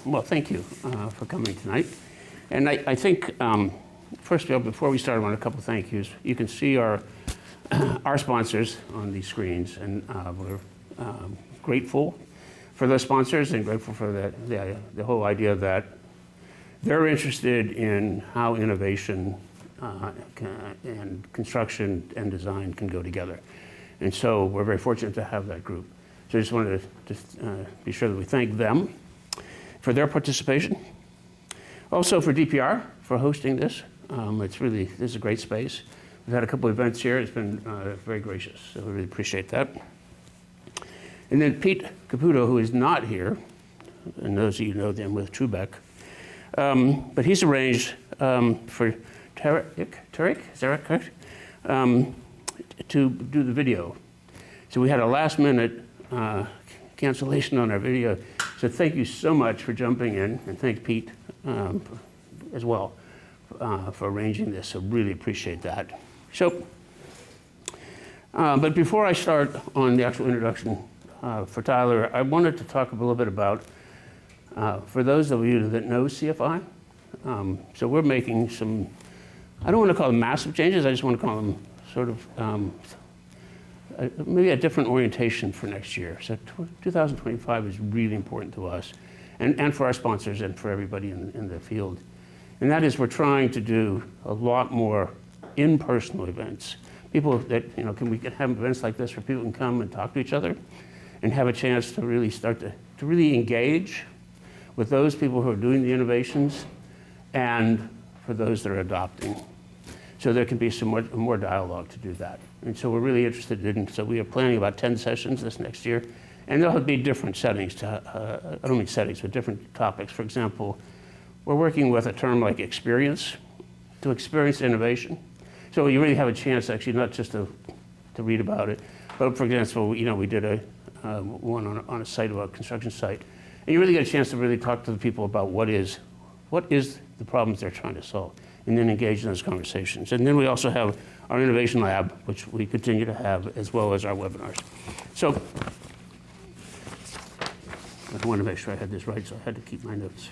Well, thank you for coming tonight. And I think, first of all, before we start, I want a couple of thank yous. You can see our sponsors on these screens, and we're grateful for those sponsors and grateful for the whole idea that they're interested in how innovation and construction and design can go together. And so we're very fortunate to have that group. So I just wanted to be sure that we thank them for their participation. Also for DPR for hosting this. This is a great space. We've had a couple of events here. It's been very gracious, so we really appreciate that. And then Pete Caputo, who is not here, and those of you know them with Trubeck, but he's arranged for Tarek, is that correct? To do the video. So we had a last minute cancellation on our video. So thank you so much for jumping in, and thank Pete as well for arranging this. So really appreciate that. So, but before I start on the actual introduction for Tyler, I wanted to talk a little bit about, for those of you that know CFI, so we're making some, I don't want to call them massive changes, I just want to call them sort of maybe a different orientation for next year. So 2025 is really important to us and for our sponsors and for everybody in the field. And that is we're trying to do a lot more in-person events. People that, can we have events like this where people can come and talk to each other and have a chance to really start to really engage with those people who are doing the innovations and for those that are adopting. So there can be some more dialogue to do that. And so we're really interested in, so we are planning about 10 sessions this next year. And there'll be different settings, I don't mean settings, but different topics. For example, we're working with a term like experience, to experience innovation. So you really have a chance actually not just to read about it, but for example, we did a one on a site, about a construction site. And you really get a chance to really talk to the people about what is the problems they're trying to solve, and then engage in those conversations. And then we also have our innovation lab, which we continue to have, as well as our webinars. So I wanted to make sure I had this right, so I had to keep my notes.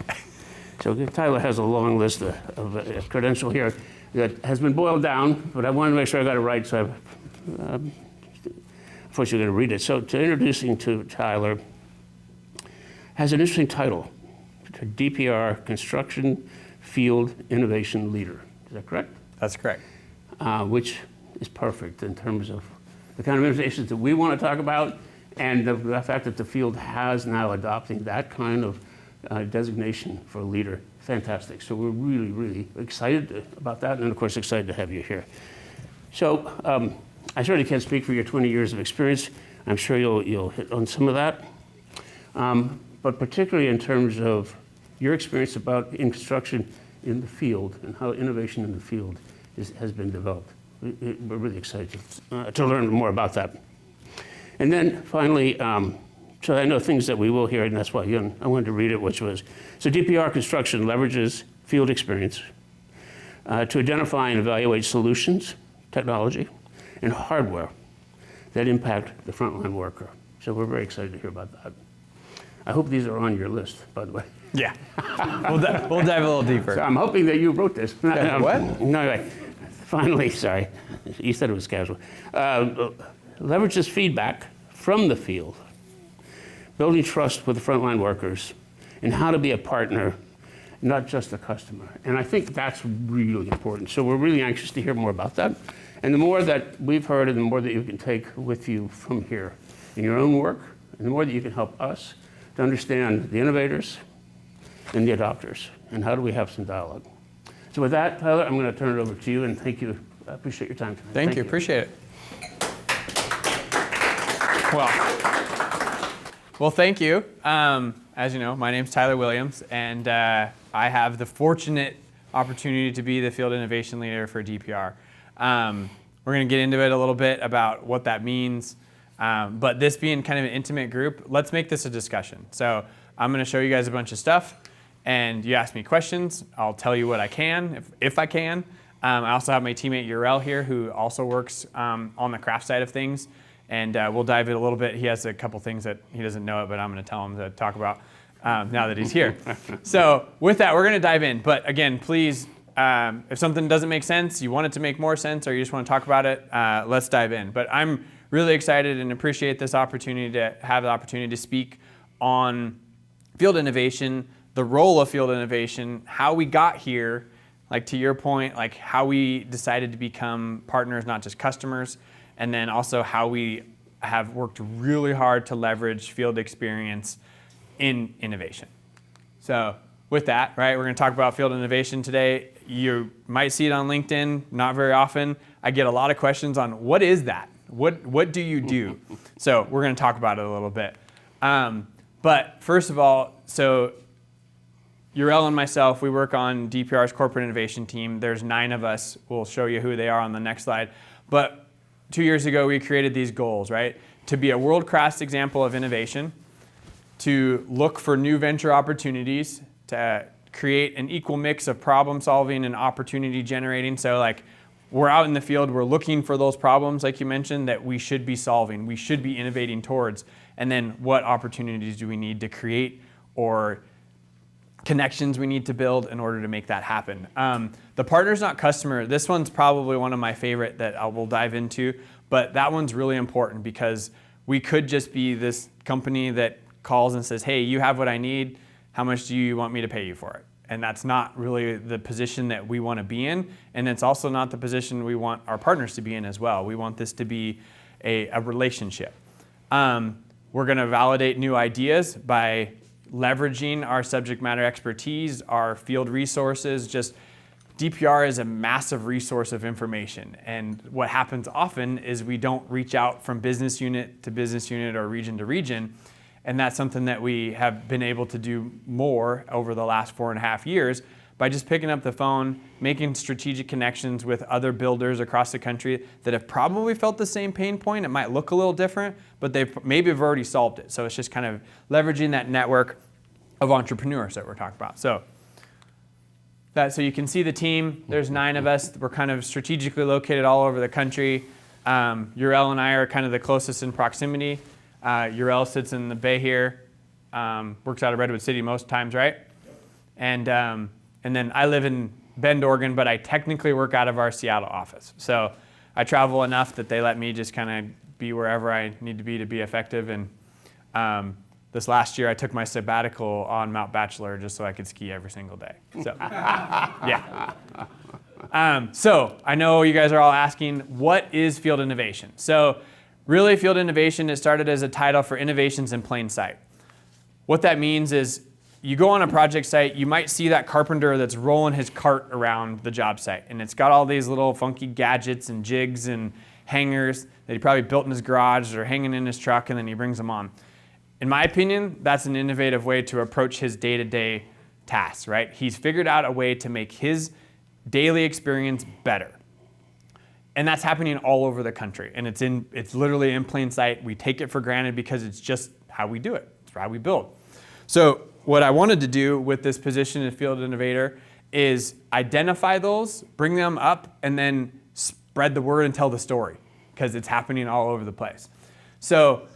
So Tyler has a long list of credential here that has been boiled down, but I wanted to make sure I got it right, so unfortunately I'm going to read it. So introducing to Tyler has an interesting title, DPR Construction Field Innovation Leader. Is that correct? That's correct. Which is perfect in terms of the kind of innovations that we want to talk about, and the fact that the field has now adopting that kind of designation for a leader. Fantastic. So we're really, really excited about that, and of course excited to have you here. So I certainly can't speak for your 20 years of experience. I'm sure you'll hit on some of that. But particularly in terms of your experience in construction in the field and how innovation in the field has been developed. We're really excited to learn more about that. And then finally, so I know things that we will hear, and that's why I wanted to read it, which was, so DPR Construction leverages field experience to identify and evaluate solutions, technology, and hardware that impact the frontline worker. So we're very excited to hear about that. I hope these are on your list, by the way. Yeah, we'll dive a little deeper. So I'm hoping that you wrote this. What? No, anyway. Finally, sorry, you said it was casual. Leverages feedback from the field, building trust with the frontline workers, and how to be a partner, not just a customer. And I think that's really important. So we're really anxious to hear more about that. And the more that we've heard and the more that you can take with you from here in your own work, and the more that you can help us to understand the innovators and the adopters, and how do we have some dialogue. So with that, Tyler, I'm going to turn it over to you, and thank you. I appreciate your time tonight. Thank you. Appreciate it. Well, thank you. As you know, my name's Tyler Williams, and I have the fortunate opportunity to be the field innovation leader for DPR. We're going to get into it a little bit about what that means, but this being kind of an intimate group, let's make this a discussion. So I'm going to show you guys a bunch of stuff, and you ask me questions. I'll tell you what I can, if I can. I also have my teammate Urel here, who also works on the craft side of things, and we'll dive in a little bit. He has a couple things that he doesn't know it, but I'm going to tell him to talk about. now that he's here. So with that, we're going to dive in. But again, please, if something doesn't make sense, you want it to make more sense, or you just want to talk about it, let's dive in. But I'm really excited and appreciate this opportunity to have the opportunity to speak on field innovation, the role of field innovation, how we got here, like to your point, like how we decided to become partners, not just customers, and then also how we have worked really hard to leverage field experience in innovation. So with that, right, we're going to talk about field innovation today. You might see it on LinkedIn, not very often. I get a lot of questions on what is that? What do you do? So we're going to talk about it a little bit. But first of all, so Uriel and myself, we work on DPR's corporate innovation team. There's 9 of us. We'll show you who they are on the next slide. But 2 years ago, we created these goals, right? To be a world-class example of innovation, to look for new venture opportunities, to create an equal mix of problem solving and opportunity generating. So like we're out in the field, we're looking for those problems, like you mentioned, that we should be solving, we should be innovating towards. And then what opportunities do we need to create or connections we need to build in order to make that happen. The partner's not customer, this one's probably one of my favorite that I will dive into, but that one's really important because we could just be this company that calls and says, hey, you have what I need, how much do you want me to pay you for it? And that's not really the position that we want to be in, and it's also not the position we want our partners to be in as well. We want this to be a relationship. We're going to validate new ideas by leveraging our subject matter expertise, our field resources. Just DPR is a massive resource of information, and what happens often is we don't reach out from business unit to business unit or region to region. And that's something that we have been able to do more over the last 4.5 years by just picking up the phone, making strategic connections with other builders across the country that have probably felt the same pain point. It might look a little different, but they maybe have already solved it. So it's just kind of leveraging that network of entrepreneurs that we're talking about. So you can see the team. There's 9 of us. We're kind of strategically located all over the country. Uriel and I are kind of the closest in proximity. Uriel sits in the Bay here, works out of Redwood City most times, right? And then I live in Bend, Oregon, but I technically work out of our Seattle office. So I travel enough that they let me just kind of be wherever I need to be effective. And this last year, I took my sabbatical on Mount Bachelor just so I could ski every single day. So, yeah. So I know you guys are all asking, what is field innovation? So really, field innovation is started as a title for innovations in plain sight. What that means is you go on a project site, you might see that carpenter that's rolling his cart around the job site, and it's got all these little funky gadgets and jigs and hangers that he probably built in his garage or hanging in his truck, and then he brings them on. In my opinion, that's an innovative way to approach his day-to-day tasks, right? He's figured out a way to make his daily experience better. And that's happening all over the country. And it's literally in plain sight. We take it for granted because it's just how we do it. It's how we build. So what I wanted to do with this position as field innovator is identify those, bring them up, and then spread the word and tell the story because it's happening all over the place. So,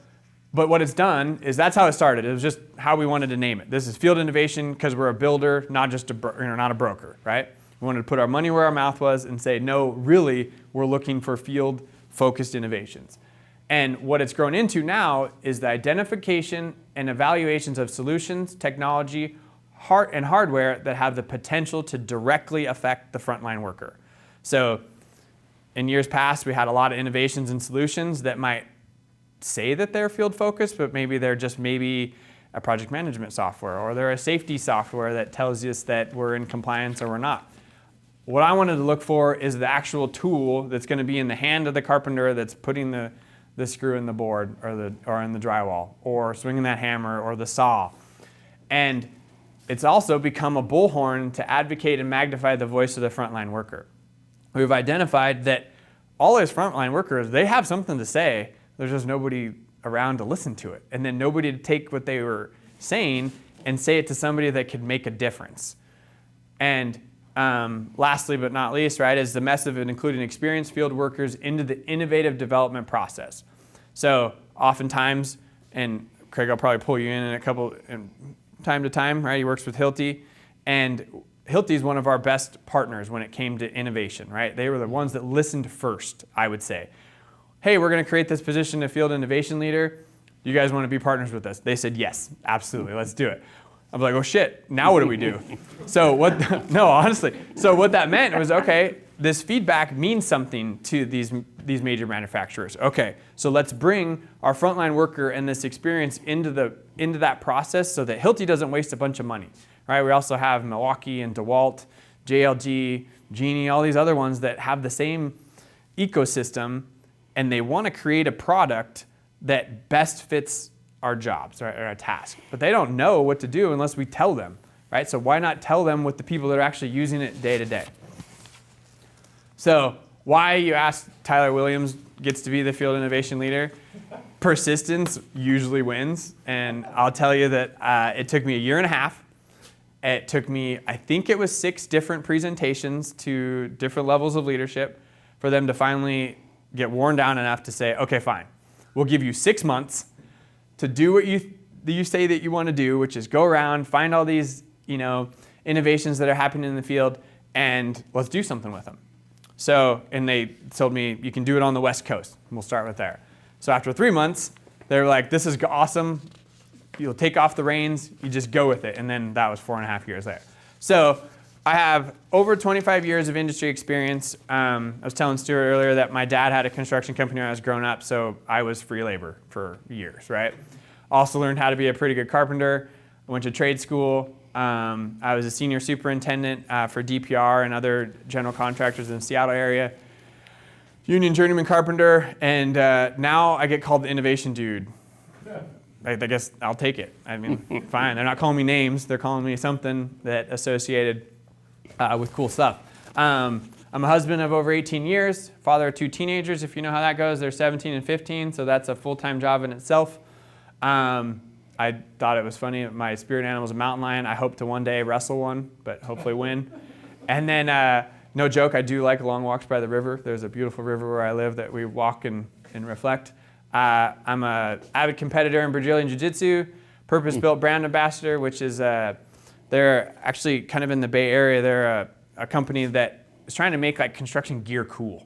but what it's done is that's how it started. It was just how we wanted to name it. This is field innovation because we're a builder, not just not a broker, right? We wanted to put our money where our mouth was and say, no, really, we're looking for field-focused innovations. And what it's grown into now is the identification and evaluations of solutions, technology, and hardware that have the potential to directly affect the frontline worker. So in years past, we had a lot of innovations and solutions that might say that they're field-focused, but maybe they're just a project management software, or they're a safety software that tells us that we're in compliance or we're not. What I wanted to look for is the actual tool that's going to be in the hand of the carpenter that's putting the screw in the board or in the drywall, or swinging that hammer or the saw. And it's also become a bullhorn to advocate and magnify the voice of the frontline worker. We've identified that all those frontline workers, they have something to say. There's just nobody around to listen to it. And then nobody to take what they were saying and say it to somebody that could make a difference. And lastly but not least, right, is the method of including experienced field workers into the innovative development process. So oftentimes, and Craig, I'll probably pull you in a couple, and time to time, right? He works with Hilti, and Hilti is one of our best partners when it came to innovation, right? They were the ones that listened first, I would say. Hey, we're going to create this position of field innovation leader. You guys want to be partners with us? They said, yes, absolutely, let's do it. I'm like, oh shit, now what do we do? So no, honestly. So what that meant was, okay, this feedback means something to these major manufacturers. Okay, so let's bring our frontline worker and this experience into that process so that Hilti doesn't waste a bunch of money, right? We also have Milwaukee and DeWalt, JLG, Genie, all these other ones that have the same ecosystem, and they want to create a product that best fits our jobs or our task. But they don't know what to do unless we tell them, right? So why not tell them with the people that are actually using it day to day? So why, you asked, Tyler Williams gets to be the field innovation leader? Persistence usually wins. And I'll tell you that it took me 1.5 years. It took me, I think it was 6 different presentations to different levels of leadership for them to finally get worn down enough to say, okay, fine. We'll give you 6 months to do what you say that you want to do, which is go around, find all these innovations that are happening in the field, and let's do something with them. So, and they told me, you can do it on the West Coast. And we'll start with there. So after 3 months, they were like, this is awesome. You'll take off the reins. You just go with it. And then that was 4.5 years there. So I have over 25 years of industry experience. I was telling Stuart earlier that my dad had a construction company when I was growing up, so I was free labor for years, right? Also learned how to be a pretty good carpenter. I went to trade school. I was a senior superintendent for DPR and other general contractors in the Seattle area. Union journeyman carpenter, and now I get called the innovation dude. I guess I'll take it. I mean, fine. They're not calling me names. They're calling me something that associated with cool stuff. I'm a husband of over 18 years, father of 2 teenagers, if you know how that goes. They're 17 and 15, so that's a full-time job in itself. I thought it was funny. My spirit animal is a mountain lion. I hope to one day wrestle one, but hopefully win. And then, no joke, I do like long walks by the river. There's a beautiful river where I live that we walk and reflect. I'm an avid competitor in Brazilian Jiu-Jitsu, purpose-built brand ambassador, which is, they're actually kind of in the Bay Area. They're a company that is trying to make like construction gear cool.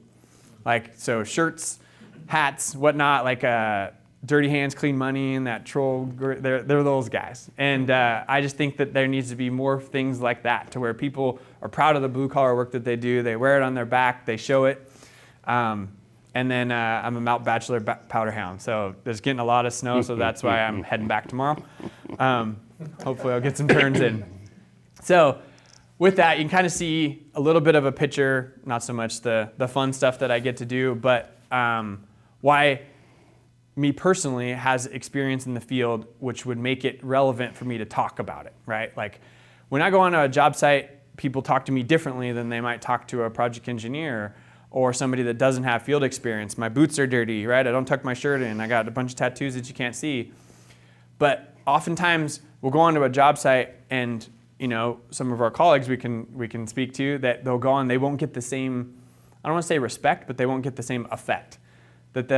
Like, so shirts, hats, whatnot, like Dirty Hands, Clean Money, and that troll, they're those guys. And I just think that there needs to be more things like that, to where people are proud of the blue-collar work that they do. They wear it on their back. They show it. And then I'm a Mount Bachelor powder hound. So there's getting a lot of snow, so that's why I'm heading back tomorrow. Hopefully I'll get some turns in. So with that, you can kind of see a little bit of a picture, not so much the fun stuff that I get to do, but why me personally has experience in the field, which would make it relevant for me to talk about it, right? Like when I go on a job site, people talk to me differently than they might talk to a project engineer or somebody that doesn't have field experience. My boots are dirty, right? I don't tuck my shirt in. I got a bunch of tattoos that you can't see. But oftentimes we'll go onto a job site and some of our colleagues we can speak to that they'll go on, they won't get the same, I don't want to say respect, but they won't get the same effect. That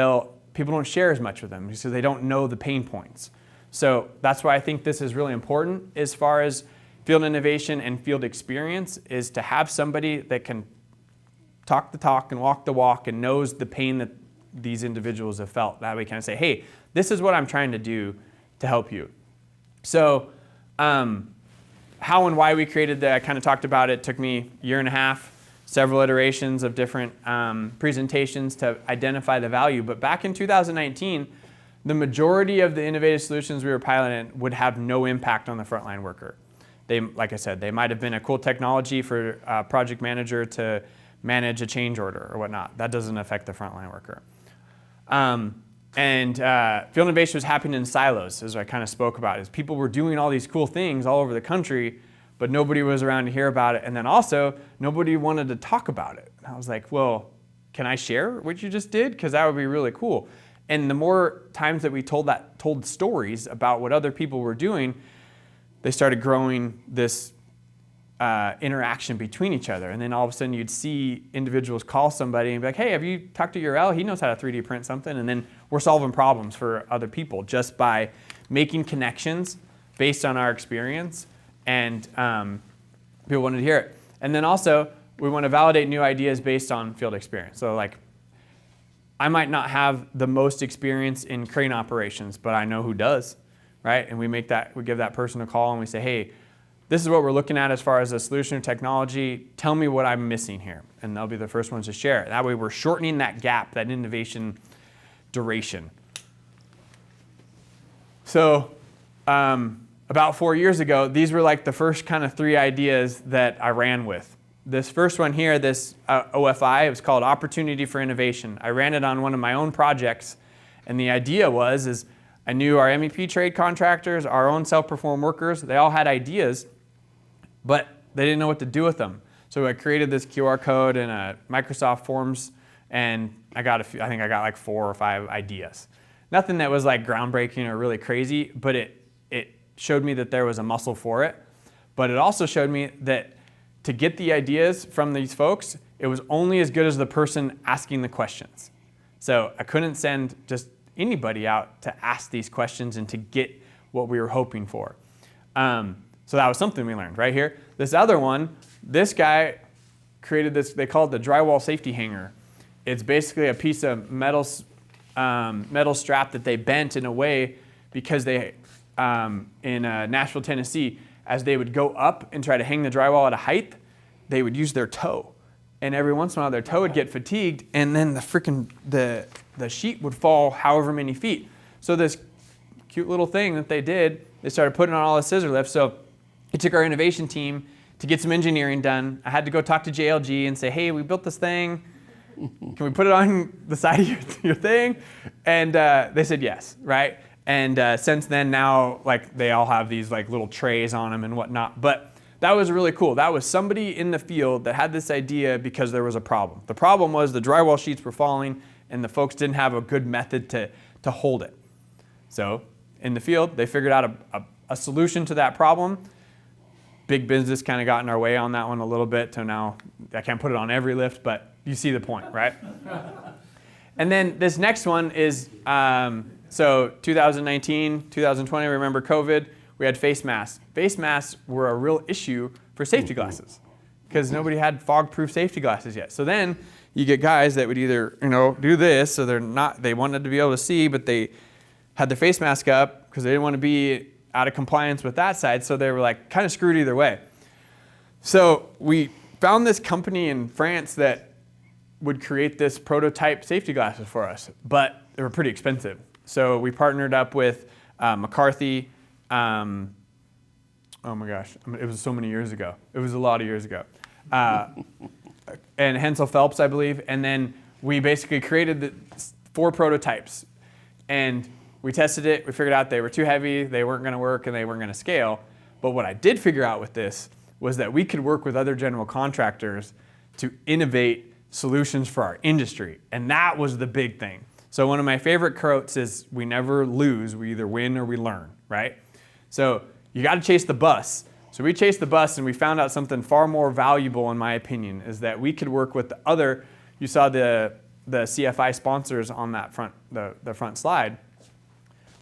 people don't share as much with them because they don't know the pain points. So that's why I think this is really important as far as field innovation and field experience, is to have somebody that can talk the talk and walk the walk and knows the pain that these individuals have felt. That we can say, hey, this is what I'm trying to do to help you. So how and why we created that, I kind of talked about it. It took me 1.5 years, several iterations of different presentations to identify the value. But back in 2019, the majority of the innovative solutions we were piloting would have no impact on the frontline worker. They, like I said, they might have been a cool technology for a project manager to manage a change order or whatnot. That doesn't affect the frontline worker. Field innovation was happening in silos, as I kind of spoke about, is people were doing all these cool things all over the country, but nobody was around to hear about it. And then also, nobody wanted to talk about it. And I was like, well, can I share what you just did? Because that would be really cool. And the more times that we told stories about what other people were doing, they started growing this interaction between each other. And then all of a sudden you'd see individuals call somebody and be like, hey, have you talked to Urel? He knows how to 3D print something. And then we're solving problems for other people just by making connections based on our experience, and people wanted to hear it. And then also, we want to validate new ideas based on field experience. So like, I might not have the most experience in crane operations, but I know who does, right? And we give that person a call and we say, hey, this is what we're looking at as far as a solution or technology. Tell me what I'm missing here. And they'll be the first ones to share it. That way we're shortening that gap, that innovation duration. So about 4 years ago, these were like the first kind of 3 ideas that I ran with. This first one here, this OFI, it was called Opportunity for Innovation. I ran it on one of my own projects. And the idea is I knew our MEP trade contractors, our own self-perform workers, they all had ideas, but they didn't know what to do with them. So I created this QR code in a Microsoft Forms, and I think I got like 4 or 5 ideas. Nothing that was like groundbreaking or really crazy, but it showed me that there was a muscle for it. But it also showed me that to get the ideas from these folks, it was only as good as the person asking the questions. So I couldn't send just anybody out to ask these questions and to get what we were hoping for. So that was something we learned right here. This other one, this guy created this, they call it the drywall safety hanger. It's basically a piece of metal strap that they bent in a way because they, in Nashville, Tennessee, as they would go up and try to hang the drywall at a height, they would use their toe. And every once in a while their toe would get fatigued and then the sheet would fall however many feet. So this cute little thing that they did, they started putting on all the scissor lifts. So it took our innovation team to get some engineering done. I had to go talk to JLG and say, hey, we built this thing. Can we put it on the side of your thing? And they said yes, right? And since then now, like they all have these like little trays on them and whatnot. But that was really cool. That was somebody in the field that had this idea because there was a problem. The problem was the drywall sheets were falling and the folks didn't have a good method to hold it. So in the field, they figured out a solution to that problem. Big business kind of got in our way on that one a little bit, so now I can't put it on every lift, but you see the point, right? And then this next one is, so 2019, 2020, remember COVID, we had face masks. Face masks were a real issue for safety glasses because nobody had fog-proof safety glasses yet. So then you get guys that would either, do this, so they wanted to be able to see, but they had their face mask up because they didn't want to be out of compliance with that side, so they were like kind of screwed either way. So we found this company in France that would create this prototype safety glasses for us, but they were pretty expensive. So we partnered up with McCarthy. Oh my gosh, it was so many years ago. It was a lot of years ago. And Hensel Phelps, I believe. And then we basically created the 4 prototypes. And we tested it. We figured out they were too heavy, they weren't going to work, and they weren't going to scale. But what I did figure out with this was that we could work with other general contractors to innovate solutions for our industry. And that was the big thing. So one of my favorite quotes is, we never lose, we either win or we learn, right? So you got to chase the bus. So we chased the bus and we found out something far more valuable, in my opinion, is that we could work with the other, you saw the CFI sponsors on that front, the front slide.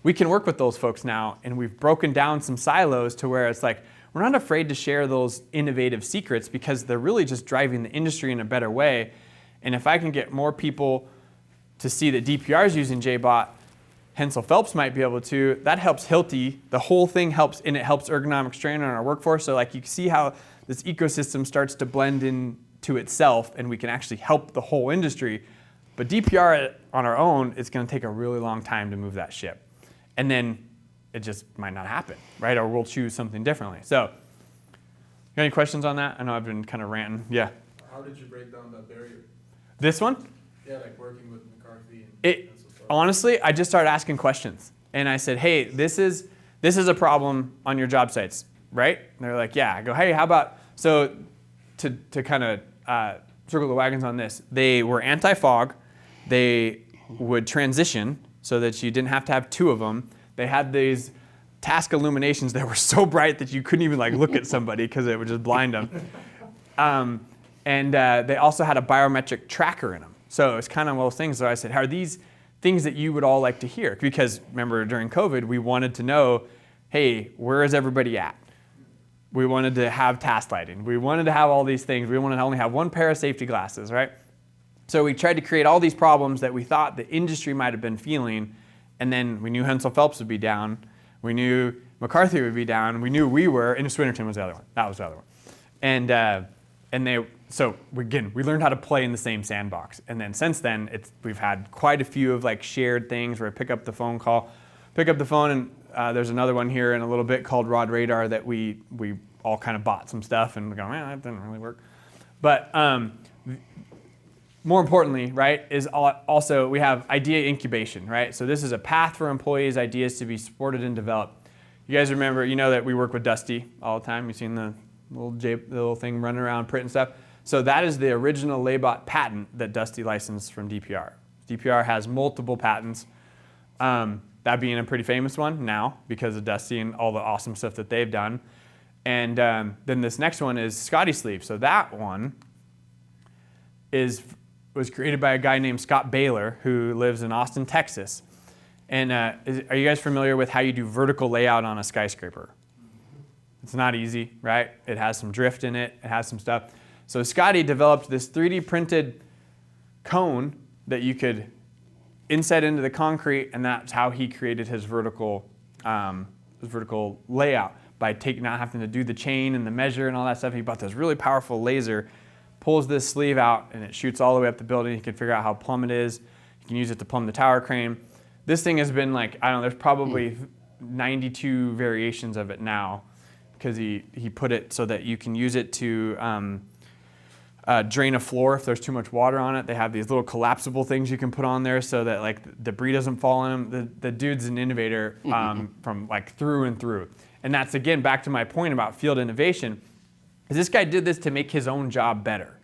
We can work with those folks now, and we've broken down some silos to where it's like, we're not afraid to share those innovative secrets because they're really just driving the industry in a better way. And if I can get more people to see that DPR is using JBot, Hensel Phelps might be able to, that helps Hilti. The whole thing helps, and it helps ergonomic strain on our workforce. So like you can see how this ecosystem starts to blend into itself, and we can actually help the whole industry. But DPR on our own, it's going to take a really long time to move that ship. And then it just might not happen, right? Or we'll choose something differently. So, got any questions on that? I know I've been kind of ranting. Yeah. How did you break down that barrier? This one? Yeah, like working with McCarthy and honestly, I just started asking questions. And I said, hey, this is a problem on your job sites, right? And they're like, yeah. I go, hey, how about, so to kind of circle the wagons on this, they were anti-fog. They would transition so that you didn't have to have 2 of them. They had these task illuminations that were so bright that you couldn't even like look at somebody because it would just blind them. And they also had a biometric tracker in them. So it's kind of one of those things. So I said, are these things that you would all like to hear? Because remember, during COVID, we wanted to know, hey, where is everybody at? We wanted to have task lighting. We wanted to have all these things. We wanted to only have one pair of safety glasses, right? So we tried to create all these problems that we thought the industry might have been feeling, and then we knew Hensel Phelps would be down. We knew McCarthy would be down. We knew we were, and Swinnerton was the other one. That was the other one. So again, we learned how to play in the same sandbox. And then since then, we've had quite a few of like shared things where I pick up the phone, and there's another one here in a little bit called Rod Radar that we all kind of bought some stuff and we go, that didn't really work. But more importantly, right, is also we have idea incubation, right? So this is a path for employees' ideas to be supported and developed. You guys remember, you know that we work with Dusty all the time. You've seen the little thing running around printing stuff. So that is the original Laybot patent that Dusty licensed from DPR. DPR has multiple patents, that being a pretty famous one now because of Dusty and all the awesome stuff that they've done. And then this next one is Scotty Sleeve. So that one was created by a guy named Scott Baylor who lives in Austin, Texas. And are you guys familiar with how you do vertical layout on a skyscraper? It's not easy, right? It has some drift in it. It has some stuff. So Scotty developed this 3D printed cone that you could inset into the concrete, and that's how he created his vertical layout by not having to do the chain and the measure and all that stuff. He bought this really powerful laser, pulls this sleeve out, and it shoots all the way up the building. He can figure out how plumb it is. You can use it to plumb the tower crane. This thing has been like, I don't know, there's probably 92 variations of it now because he put it so that you can use it to drain a floor if there's too much water on it. They have these little collapsible things you can put on there so that like debris doesn't fall on them. The dude's an innovator from like through and through. And that's again back to my point about field innovation. Is this guy did this to make his own job better.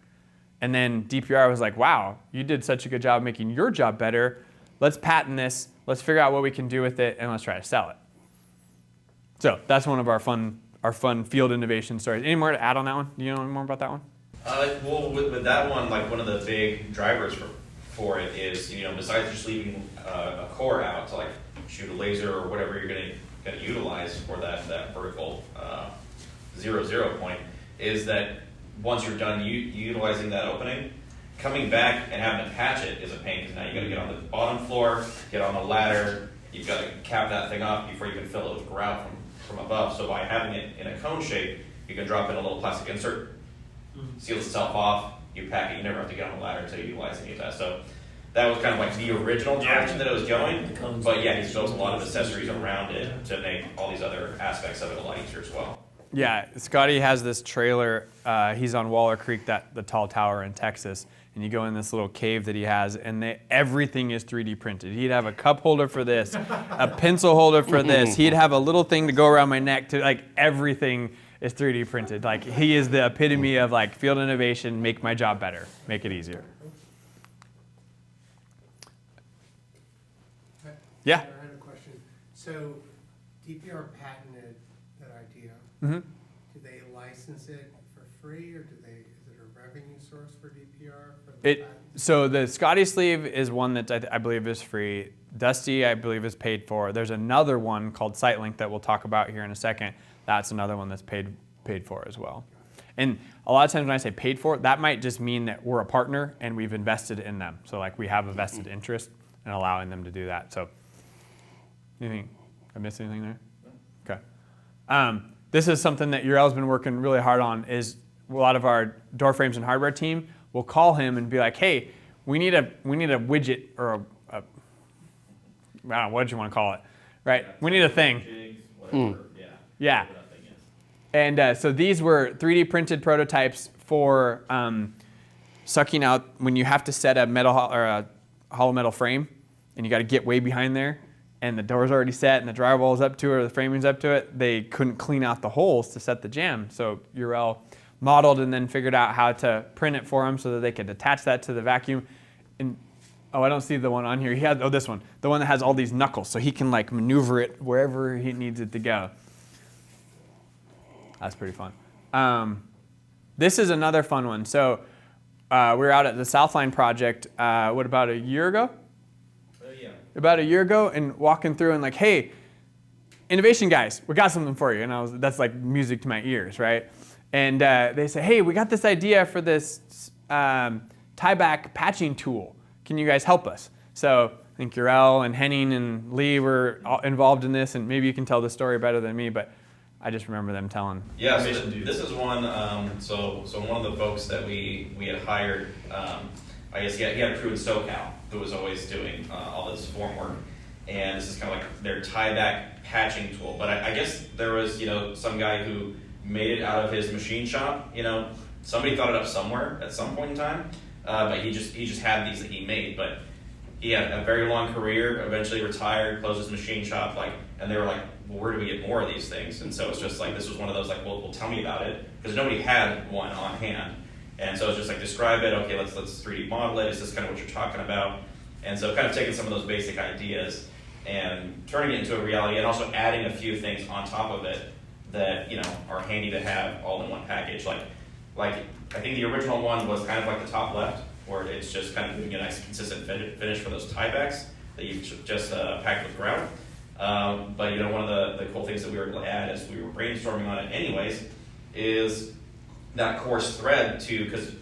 And then DPR was like, wow, you did such a good job making your job better. Let's patent this. Let's figure out what we can do with it, and let's try to sell it. So that's one of our fun field innovation stories. Any more to add on that one? Do you know more about that one? Well, with that one, like one of the big drivers for it is, besides just leaving a core out to like shoot a laser or whatever you're going to utilize for that vertical 0-0 point, is that once you're done utilizing that opening, coming back and having to patch it is a pain because now you got to get on the bottom floor, get on the ladder, you've got to cap that thing off before you can fill it with grout from above. So by having it in a cone shape, you can drop in a little plastic insert, seals itself off, you pack it, you never have to get on the ladder to utilize any of that. So that was kind of like the original direction that it was going. But yeah, he's built a lot of accessories around it to make all these other aspects of it a lot easier as well. Yeah, Scotty has this trailer. He's on Waller Creek, the tall tower in Texas. And you go in this little cave that he has, and everything is 3D printed. He'd have a cup holder for this, a pencil holder for this. He'd have a little thing to go around my neck to like everything is 3D printed. Like he is the epitome of like field innovation, make my job better, make it easier. Yeah. I had a question. So DPR patented that idea. Mm-hmm. Do they license it for free, or is it a revenue source for DPR? So the Scotty sleeve is one that I believe is free. Dusty, I believe, is paid for. There's another one called SiteLink that we'll talk about here in a second. That's another one that's paid for as well. And a lot of times when I say paid for, that might just mean that we're a partner and we've invested in them. So like we have a vested interest in allowing them to do that. So anything, I missed anything there? Okay. This is something that Urel's been working really hard on. Is a lot of our door frames and hardware team will call him and be like, hey, we need a widget or I don't know, what you want to call it, right? We need a thing. Jigs, whatever, Yeah. whatever that thing is. And so these were 3D printed prototypes for sucking out when you have to set a metal or a hollow metal frame, and you got to get way behind there, and the door's already set, and the drywall's up to it, or the framing's up to it. They couldn't clean out the holes to set the jamb, so Urel modeled and then figured out how to print it for them so that they could attach that to the vacuum. And I don't see the one on here. He had this one, the one that has all these knuckles, so he can like maneuver it wherever he needs it to go. That's pretty fun. This is another fun one. So we were out at the Southline project, about a year ago? Yeah. About a year ago, and walking through and like, hey, innovation guys, we got something for you. And that's like music to my ears, right? And they say, hey, we got this idea for this tie-back patching tool. Can you guys help us? So I think Urel and Henning and Lee were involved in this, and maybe you can tell the story better than me, but I just remember them telling. Yeah, so this is one, so one of the folks that we had hired, I guess he had a crew in SoCal who was always doing all this form work. And this is kind of like their tie-back patching tool. But I guess there was, some guy who made it out of his machine shop. Somebody thought it up somewhere at some point in time. But he just had these that he made. But he had a very long career, eventually retired, closed his machine shop, and they were like, well, where do we get more of these things? And so it's just like, this was one of those well, tell me about it. Because nobody had one on hand. And so it's just like, describe it. Okay, let's 3D model it. Is this kind of what you're talking about? And so kind of taking some of those basic ideas and turning it into a reality, and also adding a few things on top of it that are handy to have all in one package. Like I think the original one was kind of like the top left, where it's just kind of giving a nice consistent finish for those tiebacks that you just packed with grout. But one of the cool things that we were able to add as we were brainstorming on it anyways is that coarse thread too, because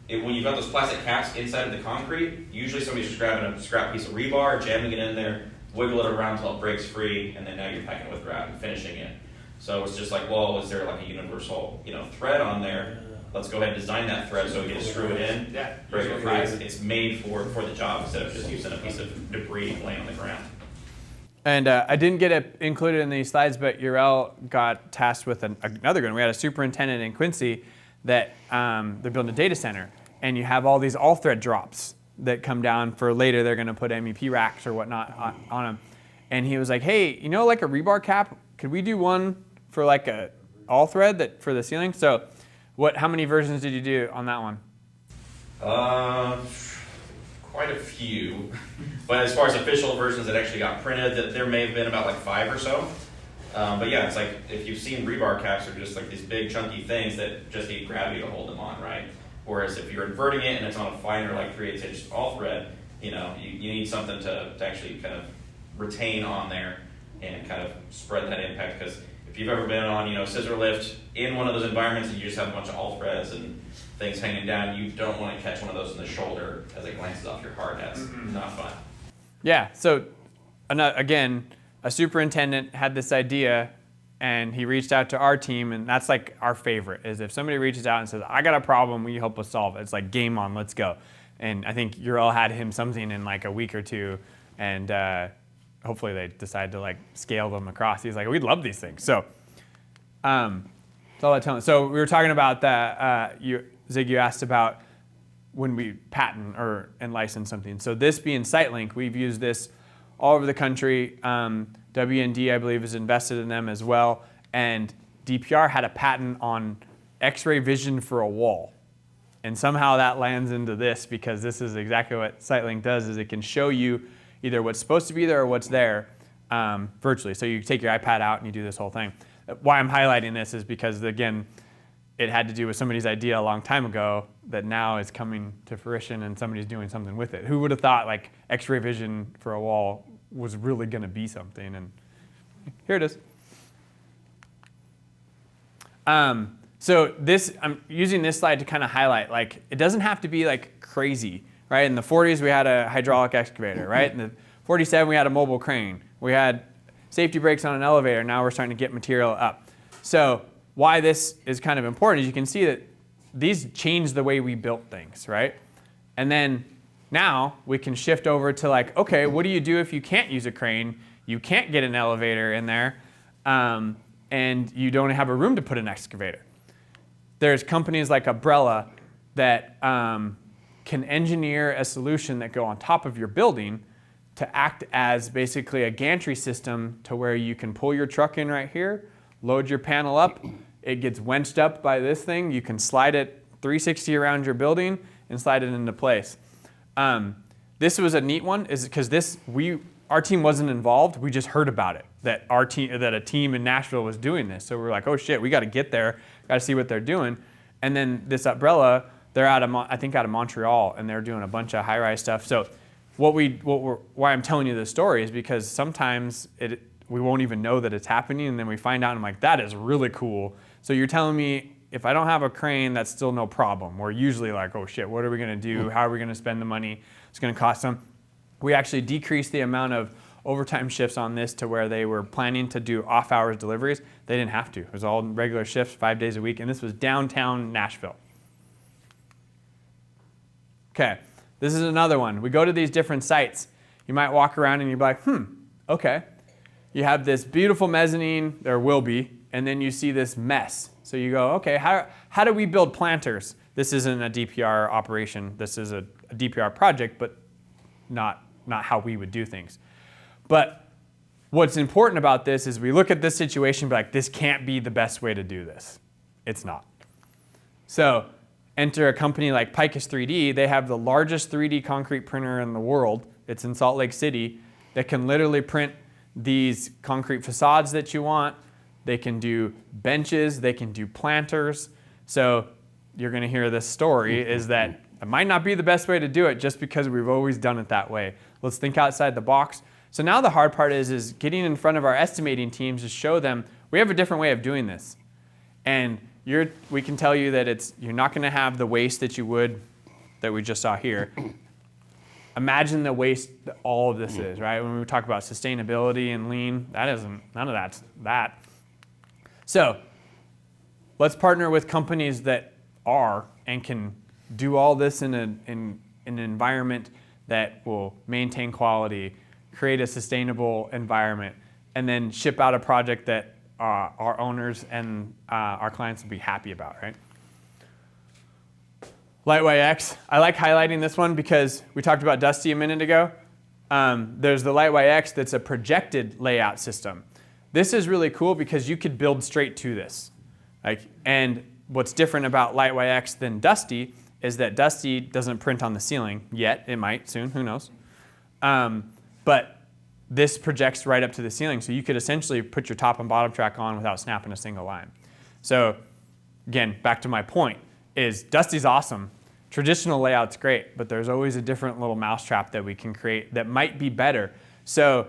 when you've got those plastic caps inside of the concrete, usually somebody's just grabbing a scrap piece of rebar, jamming it in there, wiggle it around until it breaks free, and then now you're packing it with grout and finishing it. So it's just like, well, is there like a universal, thread on there? Let's go ahead and design that thread so we can screw it in, break it free. It's made for the job instead of just using a piece of debris laying on the ground. And I didn't get it included in these slides, but Urel got tasked with another one. We had a superintendent in Quincy that they're building a data center, and you have all these all-thread drops that come down for later. They're going to put MEP racks or whatnot on them. And he was like, hey, like a rebar cap, could we do one for like a all-thread for the ceiling? So how many versions did you do on that one? Quite a few. But as far as official versions that actually got printed, there may have been about like 5 or so. But yeah, it's like if you've seen rebar caps, they're just like these big chunky things that just need gravity to hold them on, right? Whereas if you're inverting it and it's on a finer, like 3/8 inch all thread, you need something to actually kind of retain on there and kind of spread that impact. Because if you've ever been on, scissor lift in one of those environments and you just have a bunch of all threads and things hanging down, you don't want to catch one of those in the shoulder as it glances off your hard. That's not fun. Yeah, so again, a superintendent had this idea and he reached out to our team, and that's like our favorite, is if somebody reaches out and says, I got a problem, will you help us solve it? It's like game on, let's go. And I think Urel had him something in like a week or two, and hopefully they decide to like scale them across. He's like, we'd love these things. So that's all I tell him. So we were talking about that, Zig, you asked about when we patent and license something. So this being SiteLink, we've used this all over the country. WND, I believe, is invested in them as well. And DPR had a patent on X-ray vision for a wall. And somehow that lands into this, because this is exactly what SiteLink does, is it can show you either what's supposed to be there or what's there virtually. So you take your iPad out and you do this whole thing. Why I'm highlighting this is because, again, it had to do with somebody's idea a long time ago that now is coming to fruition and somebody's doing something with it. Who would have thought like X-ray vision for a wall was really going to be something? And here it is. So I'm using this slide to kind of highlight, like, it doesn't have to be like crazy, right? In the 40s, we had a hydraulic excavator, right? In the 47, we had a mobile crane. We had safety brakes on an elevator. Now we're starting to get material up. So why this is kind of important is you can see that these change the way we built things, right? And then now we can shift over to like, okay, what do you do if you can't use a crane, you can't get an elevator in there, and you don't have a room to put an excavator? There's companies like Umbrella that can engineer a solution that go on top of your building to act as basically a gantry system to where you can pull your truck in right here, load your panel up, it gets wenched up by this thing, you can slide it 360 around your building and slide it into place. This was a neat one, is because our team wasn't involved, we just heard about it, that a team in Nashville was doing this. So we were like, oh shit, we got to get there, got to see what they're doing. And then this Umbrella, they're out of Montreal, and they're doing a bunch of high-rise stuff. So why I'm telling you this story is because sometimes we won't even know that it's happening, and then we find out and I'm like, that is really cool. So you're telling me if I don't have a crane, that's still no problem. We're usually like, oh shit, what are we gonna do? How are we gonna spend the money? It's gonna cost them. We actually decreased the amount of overtime shifts on this to where they were planning to do off-hours deliveries. They didn't have to. It was all regular shifts, 5 days a week, and this was downtown Nashville. Okay, this is another one. We go to these different sites. You might walk around and you're like, okay. You have this beautiful mezzanine, there will be, and then you see this mess. So you go, okay, how do we build planters? This isn't a DPR operation. This is a DPR project, but not how we would do things. But what's important about this is we look at this situation and be like, this can't be the best way to do this. It's not. So enter a company like Picus 3D. They have the largest 3D concrete printer in the world. It's in Salt Lake City that can literally print these concrete facades that you want. They can do benches, they can do planters. So you're gonna hear this story is that it might not be the best way to do it just because we've always done it that way. Let's think outside the box. So now the hard part is getting in front of our estimating teams to show them we have a different way of doing this. And we can tell you that you're not gonna have the waste that we just saw here. Imagine the waste that all of this is, right? When we talk about sustainability and lean, none of that's that. So let's partner with companies that are and can do all this in an environment that will maintain quality, create a sustainable environment, and then ship out a project that our owners and our clients will be happy about, right? LightYX, I like highlighting this one because we talked about Dusty a minute ago. There's the LightYX that's a projected layout system. This is really cool because you could build straight to this. And what's different about LightYX than Dusty is that Dusty doesn't print on the ceiling yet. It might soon, who knows. But this projects right up to the ceiling, so you could essentially put your top and bottom track on without snapping a single line. So again, back to my point, is Dusty's awesome. Traditional layout's great, but there's always a different little mousetrap that we can create that might be better. So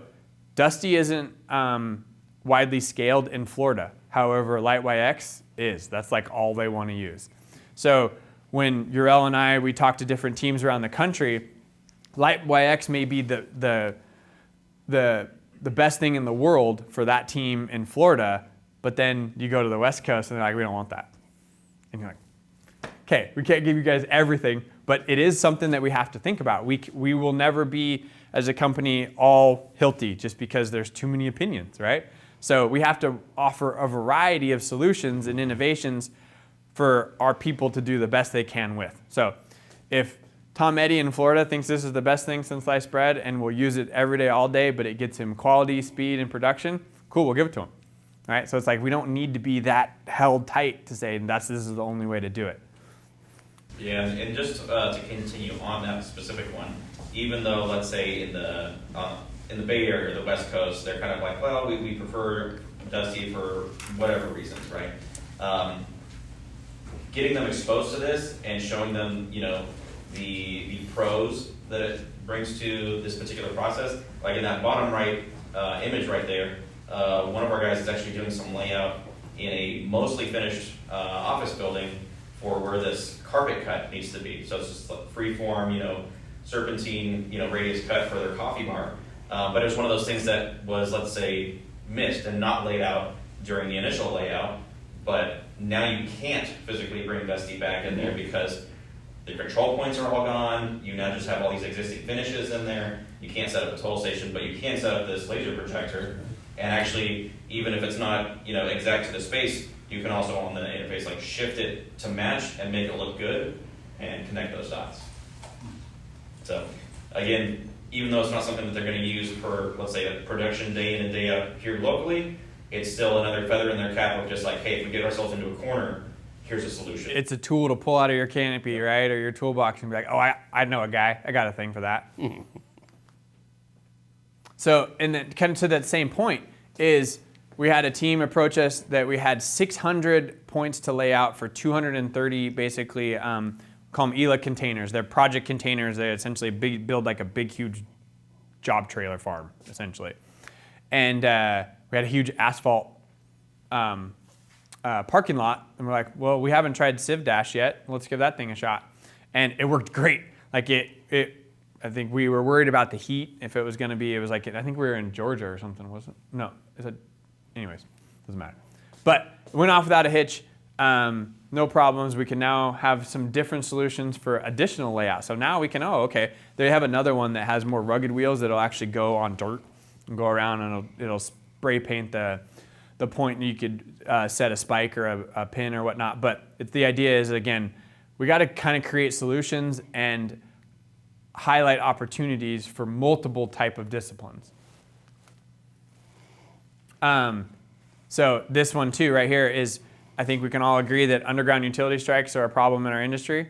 Dusty isn't widely scaled in Florida. However, LightYX is. That's like all they want to use. So when Urel and I, we talk to different teams around the country, LightYX may be the best thing in the world for that team in Florida, but then you go to the West Coast and they're like, we don't want that. And you're like, okay, we can't give you guys everything, but it is something that we have to think about. We will never be, as a company, all Hilti just because there's too many opinions, right? So we have to offer a variety of solutions and innovations for our people to do the best they can with. So if Tom Eddy in Florida thinks this is the best thing since sliced bread and will use it every day, all day, but it gets him quality, speed, and production, cool, we'll give it to him. All right? So it's like we don't need to be that held tight to say this is the only way to do it. Yeah, and just to continue on that specific one, even though, let's say, in the Bay Area or the West Coast, they're kind of like, well, we prefer Dusty for whatever reasons, right? Getting them exposed to this and showing them, the pros that it brings to this particular process, like in that bottom right image right there, one of our guys is actually doing some layout in a mostly finished office building for where this carpet cut needs to be. So it's just like free form, serpentine, radius cut for their coffee bar. But it was one of those things that was, let's say, missed and not laid out during the initial layout. But now you can't physically bring Dusty back in there because the control points are all gone. You now just have all these existing finishes in there. You can't set up a toll station, but you can set up this laser projector. And actually, even if it's not, exact to the space, you can also on the interface shift it to match and make it look good and connect those dots. So again, even though it's not something that they're going to use for, let's say, a production day in and day out here locally, it's still another feather in their cap of just like, hey, if we get ourselves into a corner, here's a solution. It's a tool to pull out of your canopy, right, or your toolbox and be like, oh, I know a guy. I got a thing for that. So, and then kind of to that same point is we had a team approach us that we had 600 points to lay out for 230 basically, call them ELA containers. They're project containers. They essentially build like a big, huge job trailer farm, essentially. And we had a huge asphalt parking lot, and we're like, well, we haven't tried Civ Dash yet. Let's give that thing a shot. And it worked great. Like I think we were worried about the heat. If it was going to be, it was like, I think we were in Georgia or something, wasn't it? No, anyways, doesn't matter. But it went off without a hitch. No problems. We can now have some different solutions for additional layout. So now we can, okay, they have another one that has more rugged wheels that'll actually go on dirt and go around, and it'll spray paint the point, and you could set a spike or a pin or whatnot. But the idea is, again, we got to kind of create solutions and highlight opportunities for multiple type of disciplines. So this one too right here is, I think we can all agree that underground utility strikes are a problem in our industry.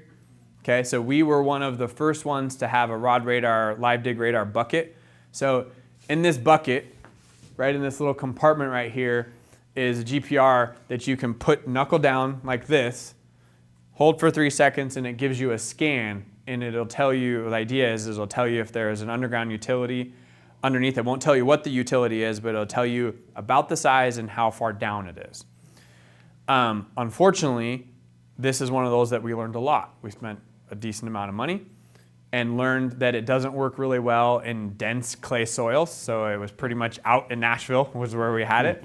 Okay, so we were one of the first ones to have a rod radar, live dig radar bucket. So in this bucket, right in this little compartment right here, is a GPR that you can put knuckle down like this, hold for 3 seconds, and it gives you a scan, and it'll tell you, the idea is it'll tell you if there is an underground utility underneath. It won't tell you what the utility is, but it'll tell you about the size and how far down it is. Unfortunately, this is one of those that we learned a lot. We spent a decent amount of money and learned that it doesn't work really well in dense clay soils. So it was pretty much out in Nashville was where we had it.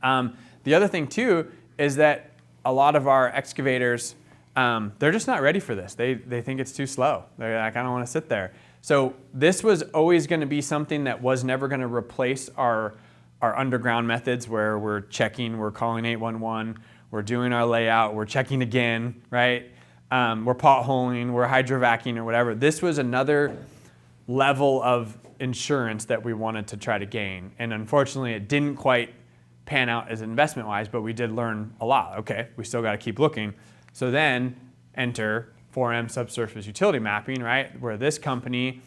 The other thing too is that a lot of our excavators, they're just not ready for this. They think it's too slow. They're like, I don't want to sit there. So this was always going to be something that was never going to replace our underground methods, where we're checking, we're calling 811, we're doing our layout, we're checking again, right? We're potholing, we're hydrovacing or whatever. This was another level of insurance that we wanted to try to gain. And unfortunately, it didn't quite pan out as investment-wise, but we did learn a lot. Okay, we still got to keep looking. So then enter 4M subsurface utility mapping, right? Where this company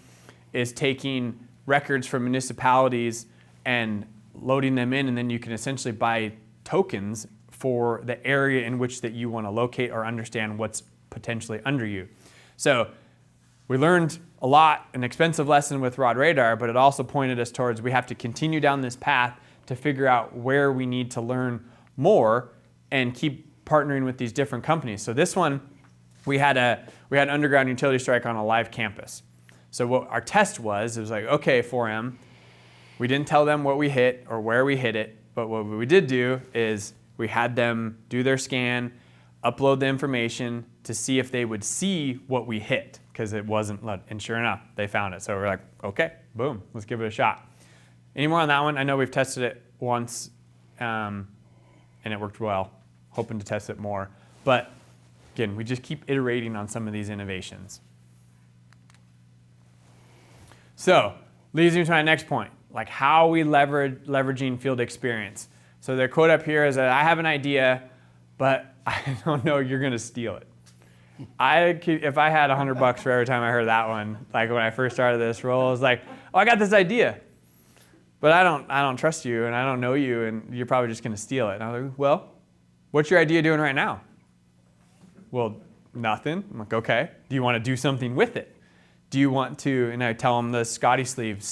is taking records from municipalities and loading them in, and then you can essentially buy tokens for the area in which that you want to locate or understand what's potentially under you. So we learned a lot, an expensive lesson with rod radar, but it also pointed us towards we have to continue down this path to figure out where we need to learn more and keep partnering with these different companies. So this one, we had underground utility strike on a live campus. So what our test was, it was like, okay, 4M, we didn't tell them what we hit or where we hit it, but what we did do is we had them do their scan, upload the information to see if they would see what we hit, because it wasn't, and sure enough, they found it. So we're like, okay, boom, let's give it a shot. Any more on that one? I know we've tested it once, and it worked well. Hoping to test it more. But again, we just keep iterating on some of these innovations. So, leads me to my next point, like how we leveraging field experience. So their quote up here is that I have an idea, but I don't know you're going to steal it. If I had $100 for every time I heard that one, like when I first started this role, I was like, oh, I got this idea, but I don't trust you, and I don't know you, and you're probably just going to steal it. And I was like, well, what's your idea doing right now? Well, nothing. I'm like, okay. Do you want to do something with it? Do you want to, and I tell them the Scotty sleeve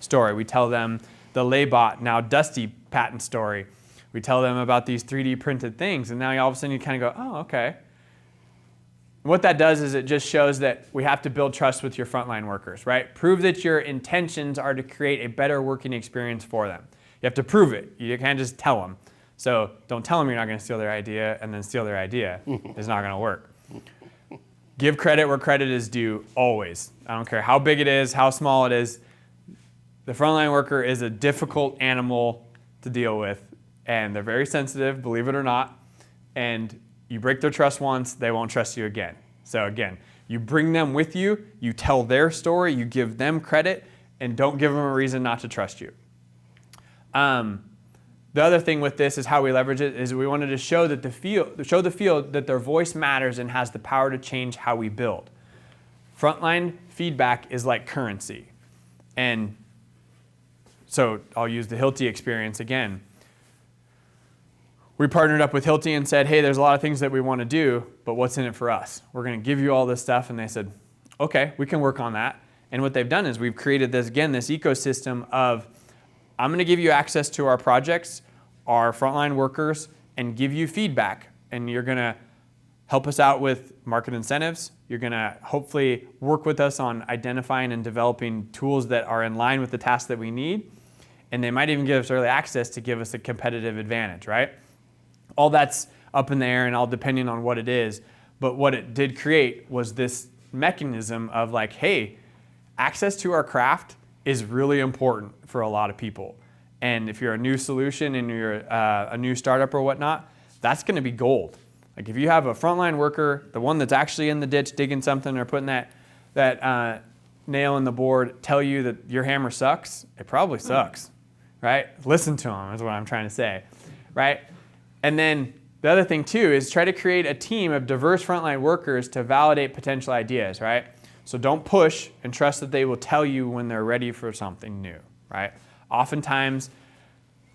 story. We tell them the Laybot, now Dusty patent story. We tell them about these 3D printed things, and now all of a sudden you kind of go, oh, okay. What that does is it just shows that we have to build trust with your frontline workers, right? Prove that your intentions are to create a better working experience for them. You have to prove it. You can't just tell them. So don't tell them you're not going to steal their idea and then steal their idea. It's not going to work. Give credit where credit is due, always. I don't care how big it is, how small it is. The frontline worker is a difficult animal to deal with, and they're very sensitive, believe it or not. And you break their trust once, they won't trust you again. So again, you bring them with you, you tell their story, you give them credit, and don't give them a reason not to trust you. The other thing with this is how we leverage it is we wanted to show that the field that their voice matters and has the power to change how we build. Frontline feedback is like currency. And so I'll use the Hilti experience again. We partnered up with Hilti and said, hey, there's a lot of things that we want to do, but what's in it for us? We're going to give you all this stuff. And they said, okay, we can work on that. And what they've done is we've created this, again, this ecosystem of I'm going to give you access to our projects, our frontline workers, and give you feedback. And you're going to help us out with market incentives. You're going to hopefully work with us on identifying and developing tools that are in line with the tasks that we need. And they might even give us early access to give us a competitive advantage, right? All that's up in the air and all depending on what it is. But what it did create was this mechanism of like, hey, access to our craft is really important for a lot of people. And if you're a new solution and you're a new startup or whatnot, that's going to be gold. Like if you have a frontline worker, the one that's actually in the ditch digging something or putting that nail in the board, tell you that your hammer sucks, it probably sucks, right? Listen to them is what I'm trying to say, right? And then the other thing too is try to create a team of diverse frontline workers to validate potential ideas, right? So don't push and trust that they will tell you when they're ready for something new, right? Oftentimes,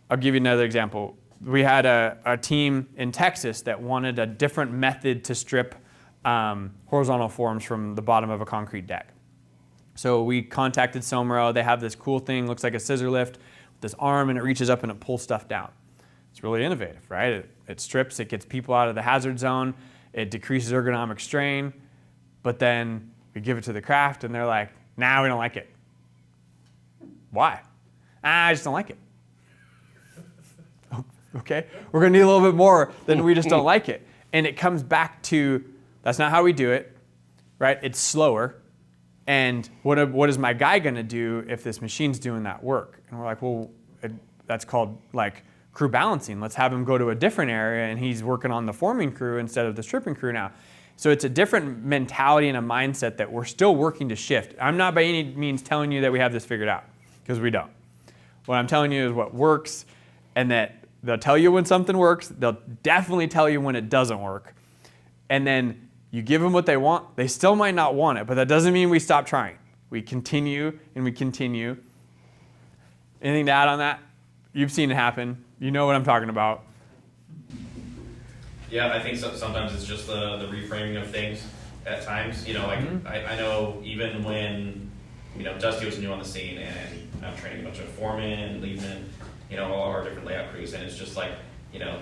I'll give you another example. We had a team in Texas that wanted a different method to strip horizontal forms from the bottom of a concrete deck. So we contacted Somero. They have this cool thing, looks like a scissor lift with this arm, and it reaches up and it pulls stuff down. It's really innovative, right? It strips, it gets people out of the hazard zone, it decreases ergonomic strain, but then we give it to the craft and they're like, nah, we don't like it. Why? I just don't like it. Okay, we're gonna need a little bit more than we just don't like it. And it comes back to, that's not how we do it, right? It's slower. And what is my guy gonna do if this machine's doing that work? And we're like, well, that's called like crew balancing. Let's have him go to a different area and he's working on the forming crew instead of the stripping crew now. So it's a different mentality and a mindset that we're still working to shift. I'm not by any means telling you that we have this figured out, because we don't. What I'm telling you is what works, and that they'll tell you when something works, they'll definitely tell you when it doesn't work. And then you give them what they want, they still might not want it, but that doesn't mean we stop trying. We continue and we continue. Anything to add on that? You've seen it happen. You know what I'm talking about. Yeah, I think sometimes it's just the reframing of things at times. You know, like I know even when, you know, Dusty was new on the scene and I'm training a bunch of foremen and leadmen, you know, all our different layout crews, and it's just like, you know,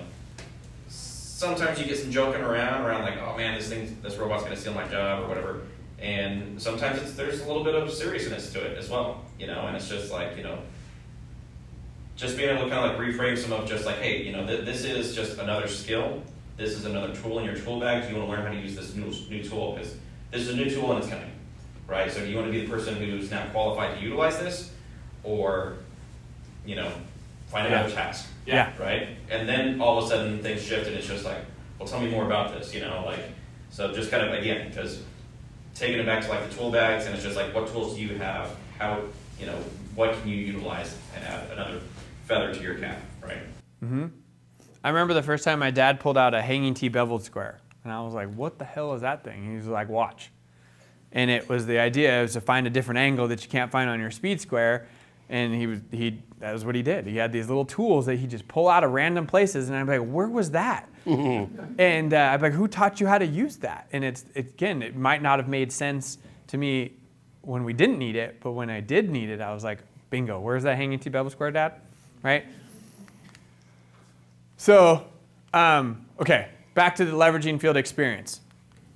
sometimes you get some joking around like, oh man, this robot's gonna steal my job or whatever. And sometimes there's a little bit of seriousness to it as well, you know, and it's just like, you know, just being able to kind of like reframe some of just like, hey, you know, this is just another skill. This is another tool in your tool bag. Do you want to learn how to use this new tool? Because this is a new tool and it's coming, right? So do you want to be the person who's now qualified to utilize this, or, you know, find another task? Yeah. Right? And then all of a sudden things shift and it's just like, well, tell me more about this, you know, like, so just kind of, again, because taking it back to like the tool bags, and it's just like, what tools do you have? How, you know, what can you utilize and add another feather to your cap, right? Mm-hmm. I remember the first time my dad pulled out a hanging T beveled square, and I was like, what the hell is that thing? He was like, watch. And it was the idea was to find a different angle that you can't find on your speed square, and that was what he did. He had these little tools that he just pull out of random places, and I'm like, where was that? And I'm like, who taught you how to use that? And again, it might not have made sense to me when we didn't need it, but when I did need it, I was like, bingo, where's that hanging T bevel square, Dad? Right? So, okay, back to the leveraging field experience.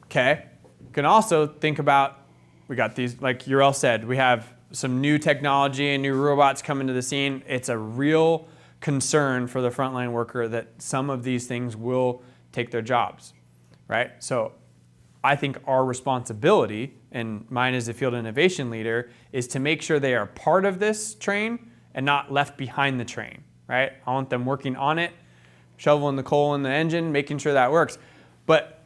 Okay, you can also think about, we got these, like Urel said, we have some new technology and new robots coming to the scene. It's a real concern for the frontline worker that some of these things will take their jobs, right? So I think our responsibility, and mine as a field innovation leader, is to make sure they are part of this train and not left behind the train, right? I want them working on it, shoveling the coal in the engine, making sure that works. But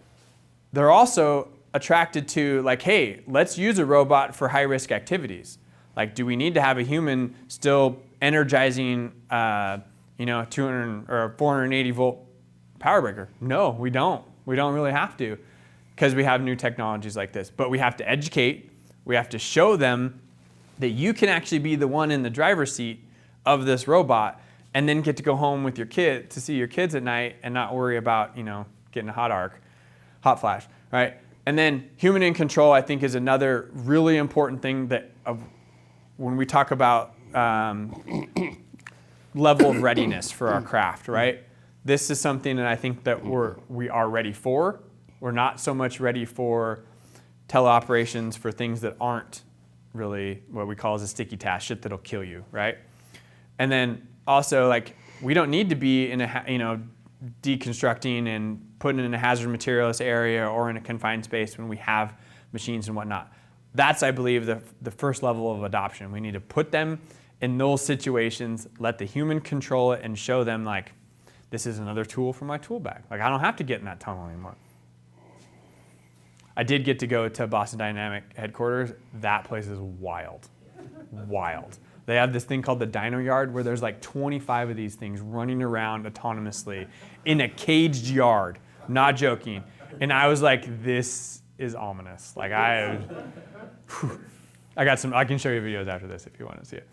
they're also attracted to like, hey, let's use a robot for high-risk activities. Like, do we need to have a human still energizing, 200 or 480 volt power breaker? No, we don't. We don't really have to, because we have new technologies like this. But we have to educate. We have to show them that you can actually be the one in the driver's seat of this robot, and then get to go home with your kid to see your kids at night and not worry about, getting a hot flash, right? And then human in control, I think, is another really important thing that when we talk about level of readiness for our craft, right? This is something that I think that we are ready for. We're not so much ready for teleoperations for things that aren't really what we call as a sticky task, shit that'll kill you, right? And then also, like, we don't need to be in a, deconstructing and putting it in a hazard materials area or in a confined space when we have machines and whatnot. That's, I believe, the first level of adoption. We need to put them in those situations, let the human control it, and show them, like, this is another tool for my tool bag. Like, I don't have to get in that tunnel anymore. I did get to go to Boston Dynamic headquarters. That place is wild, wild. They have this thing called the Dino Yard where there's like 25 of these things running around autonomously in a caged yard. Not joking. And I was like, this is ominous. Like I can show you videos after this if you want to see it.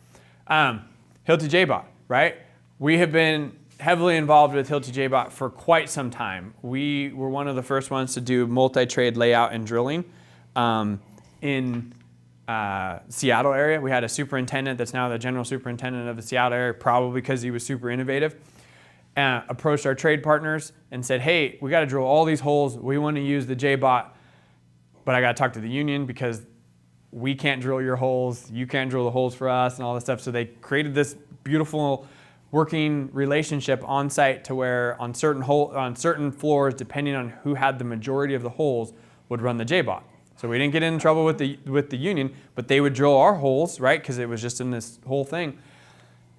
Hilti J-Bot, right? We have been heavily involved with Hilti J-Bot for quite some time. We were one of the first ones to do multi-trade layout and drilling in Seattle area. We had a superintendent that's now the general superintendent of the Seattle area, probably because he was super innovative, approached our trade partners and said, hey, we got to drill all these holes. We want to use the J-Bot, but I got to talk to the union because we can't drill your holes. You can't drill the holes for us and all this stuff. So they created this beautiful working relationship on site to where on certain floors, depending on who had the majority of the holes, would run the J-Bot. So we didn't get in trouble with the union, but they would drill our holes, right? Because it was just in this whole thing.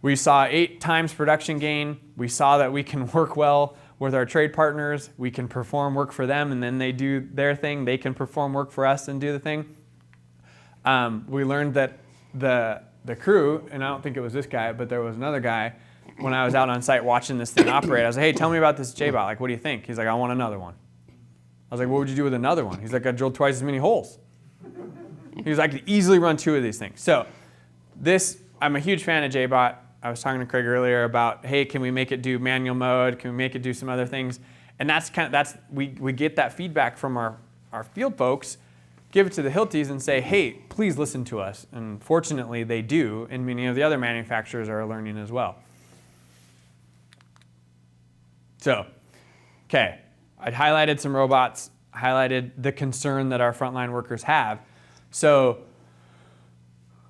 We saw 8 times production gain. We saw that we can work well with our trade partners. We can perform work for them, and then they do their thing. They can perform work for us and do the thing. We learned that the crew, and I don't think it was this guy, but there was another guy, when I was out on site watching this thing operate, I was like, hey, tell me about this J-Bot. Like, what do you think? He's like, I want another one. I was like, what would you do with another one? He's like, I drilled twice as many holes. He was like, I could easily run 2 of these things. So I'm a huge fan of J-Bot. I was talking to Craig earlier about, hey, can we make it do manual mode? Can we make it do some other things? And we get that feedback from our field folks, give it to the Hiltis and say, hey, please listen to us. And fortunately, they do, and many of the other manufacturers are learning as well. So, okay, I highlighted some robots, highlighted the concern that our frontline workers have. So,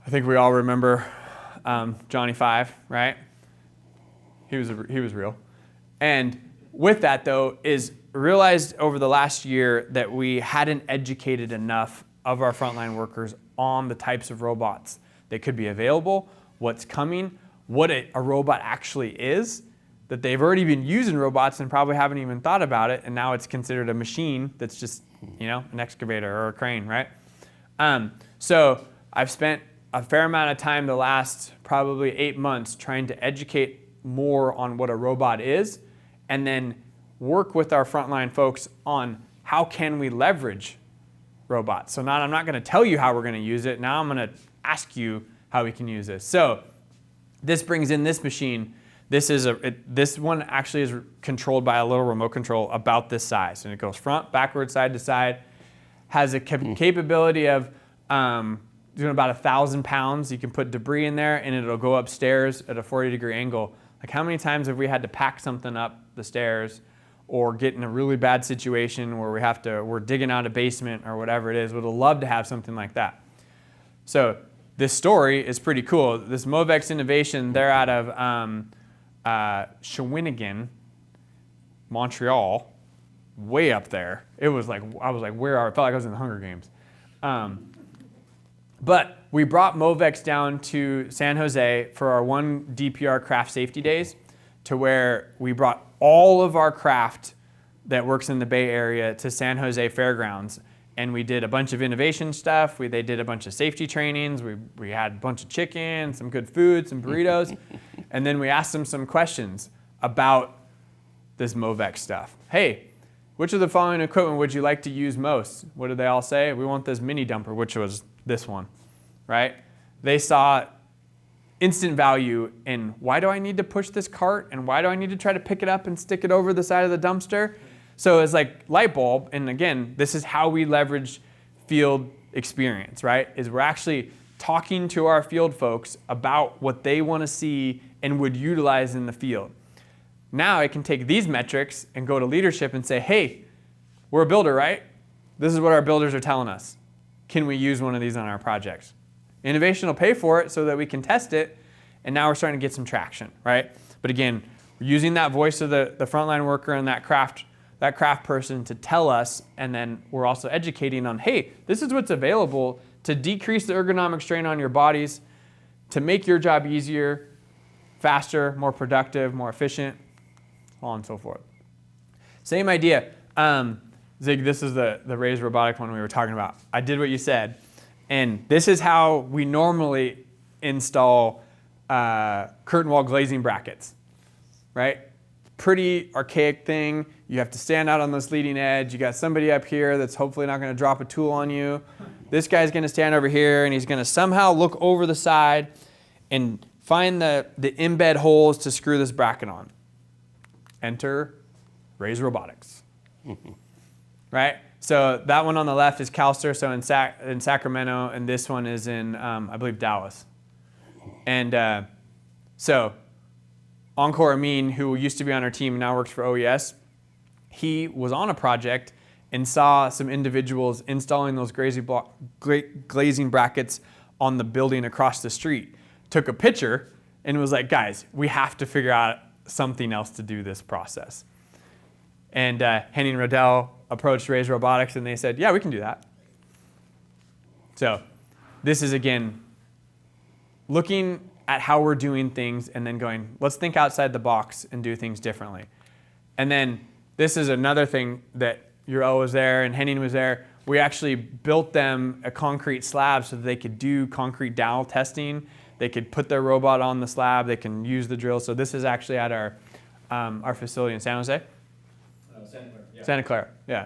I think we all remember Johnny 5, right? He was real. And with that, though, is realized over the last year that we hadn't educated enough of our frontline workers on the types of robots that could be available, what's coming, what a robot actually is, that they've already been using robots and probably haven't even thought about it, and now it's considered a machine that's just, an excavator or a crane, right? So I've spent a fair amount of time the last probably 8 months trying to educate more on what a robot is, and then work with our frontline folks on how can we leverage robots. So now I'm not going to tell you how we're going to use it. Now I'm going to ask you how we can use this. So this brings in this machine. This one actually is controlled by a little remote control about this size, and it goes front, backward, side to side. Has a capability of doing about 1,000 pounds. You can put debris in there, and it'll go upstairs at a 40-degree angle. Like, how many times have we had to pack something up the stairs, or get in a really bad situation where we're digging out a basement or whatever it is? Would have loved to have something like that. So this story is pretty cool. This Movex innovation, they're out of Shawinigan, Montreal, way up there. It was like, I was like, where are, I felt like I was in the Hunger Games. But we brought Movex down to San Jose for our 1 DPR craft safety days, to where we brought all of our craft that works in the Bay Area to San Jose Fairgrounds. And we did a bunch of innovation stuff. They did a bunch of safety trainings. We had a bunch of chicken, some good food, some burritos. And then we asked them some questions about this Movex stuff. Hey, which of the following equipment would you like to use most? What did they all say? We want this mini dumper, which was this one, right? They saw instant value in, why do I need to push this cart? And why do I need to try to pick it up and stick it over the side of the dumpster? So it's like light bulb, and again, this is how we leverage field experience, right? Is we're actually talking to our field folks about what they want to see and would utilize in the field. Now I can take these metrics and go to leadership and say, hey, we're a builder, right? This is what our builders are telling us. Can we use one of these on our projects? Innovation will pay for it so that we can test it, and now we're starting to get some traction, right? But again, we're using that voice of the frontline worker and that craft person to tell us, and then we're also educating on, hey, this is what's available to decrease the ergonomic strain on your bodies, to make your job easier, faster, more productive, more efficient, so on and so forth. Same idea. Zig, this is the raised robotic one we were talking about. I did what you said, and this is how we normally install curtain wall glazing brackets, right? Pretty archaic thing. You have to stand out on this leading edge. You got somebody up here that's hopefully not going to drop a tool on you. This guy's going to stand over here, and he's going to somehow look over the side and find the embed holes to screw this bracket on. Enter raised robotics. Right? So that one on the left is CalSTR, so in Sacramento, and this one is in, I believe, Dallas. And so Encore Amin, who used to be on our team and now works for OES, he was on a project and saw some individuals installing those glazing brackets on the building across the street. Took a picture and was like, guys, we have to figure out something else to do this process. And Henning Rodell approached Raise Robotics and they said, yeah, we can do that. So this is, again, looking at how we're doing things and then going, let's think outside the box and do things differently. And then this is another thing that Uro was there and Henning was there. We actually built them a concrete slab so that they could do concrete dowel testing. They could put their robot on the slab. They can use the drill. So this is actually at our facility in San Jose. Santa Clara. Yeah. Santa Clara, yeah.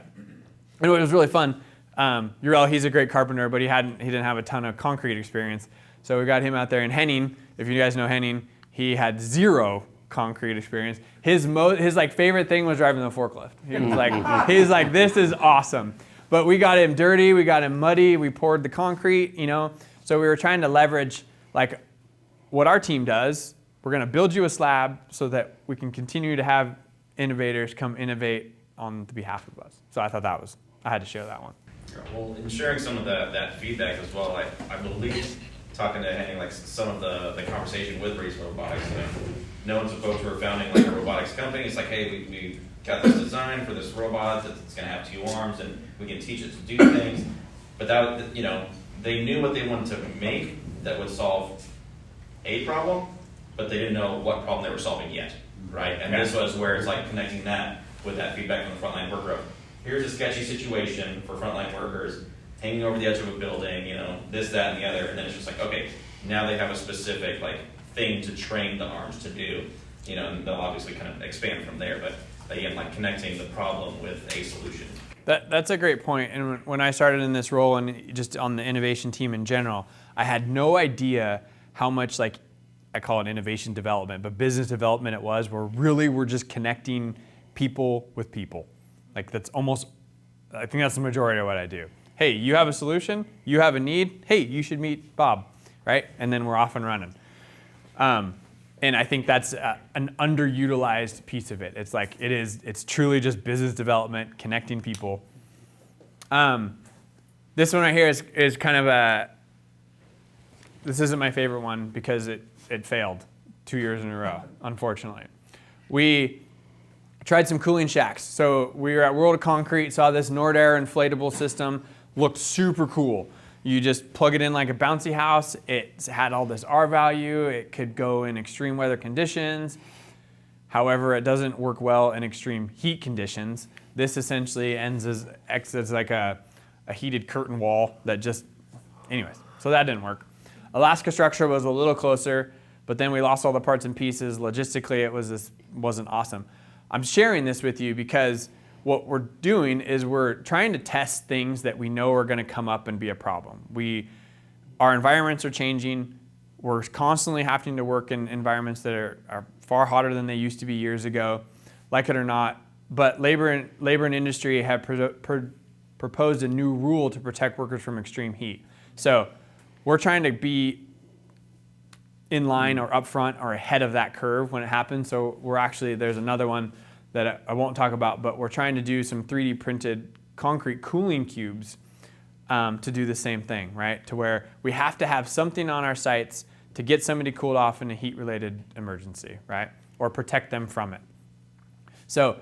And it was really fun. Uro, he's a great carpenter, but he didn't have a ton of concrete experience. So we got him out there. And Henning, if you guys know Henning, he had zero concrete experience. His favorite thing was driving the forklift. He's like, this is awesome. But we got him dirty, we got him muddy, we poured the concrete, you know. So we were trying to leverage like what our team does. We're going to build you a slab so that we can continue to have innovators come innovate on the behalf of us. So I thought I had to share that one. Well, in sharing some of that feedback as well, I believe, talking to Henning, like some of the conversation with Raise Robotics, knowing some folks who are founding like a robotics company, it's like, hey, we got this design for this robot that's going to have 2 arms, and we can teach it to do things. But that, you know, they knew what they wanted to make that would solve a problem, but they didn't know what problem they were solving yet, right? And this was where it's like connecting that with that feedback from the frontline worker of, here's a sketchy situation for frontline workers, hanging over the edge of a building, you know, this, that, and the other, and then it's just like, okay, now they have a specific like thing to train the arms to do, you know, and they'll obviously kind of expand from there, but again, like connecting the problem with a solution. That's a great point. And when I started in this role and just on the innovation team in general, I had no idea how much, like, I call it innovation development, but business development it was, where really we're just connecting people with people. Like that's almost, I think that's the majority of what I do. Hey, you have a solution, you have a need, hey, you should meet Bob, right? And then we're off and running. And I think that's an underutilized piece of it. It's like, it's truly just business development, connecting people. This one right here is kind of this isn't my favorite one because it failed 2 years in a row, unfortunately. We tried some cooling shacks. So we were at World of Concrete, saw this Nordair inflatable system, looked super cool. You just plug it in like a bouncy house. It had all this R value. It could go in extreme weather conditions. However, it doesn't work well in extreme heat conditions. This essentially acts as like a heated curtain wall that just, anyways, so that didn't work. Alaska Structure was a little closer, but then we lost all the parts and pieces. Logistically, wasn't awesome. I'm sharing this with you because what we're doing is we're trying to test things that we know are going to come up and be a problem. Our environments are changing. We're constantly having to work in environments that are far hotter than they used to be years ago, like it or not. But labor and industry have proposed a new rule to protect workers from extreme heat. So we're trying to be in line or up front or ahead of that curve when it happens. So there's another one that I won't talk about, but we're trying to do some 3D printed concrete cooling cubes to do the same thing, right? To where we have to have something on our sites to get somebody cooled off in a heat-related emergency, right? Or protect them from it. So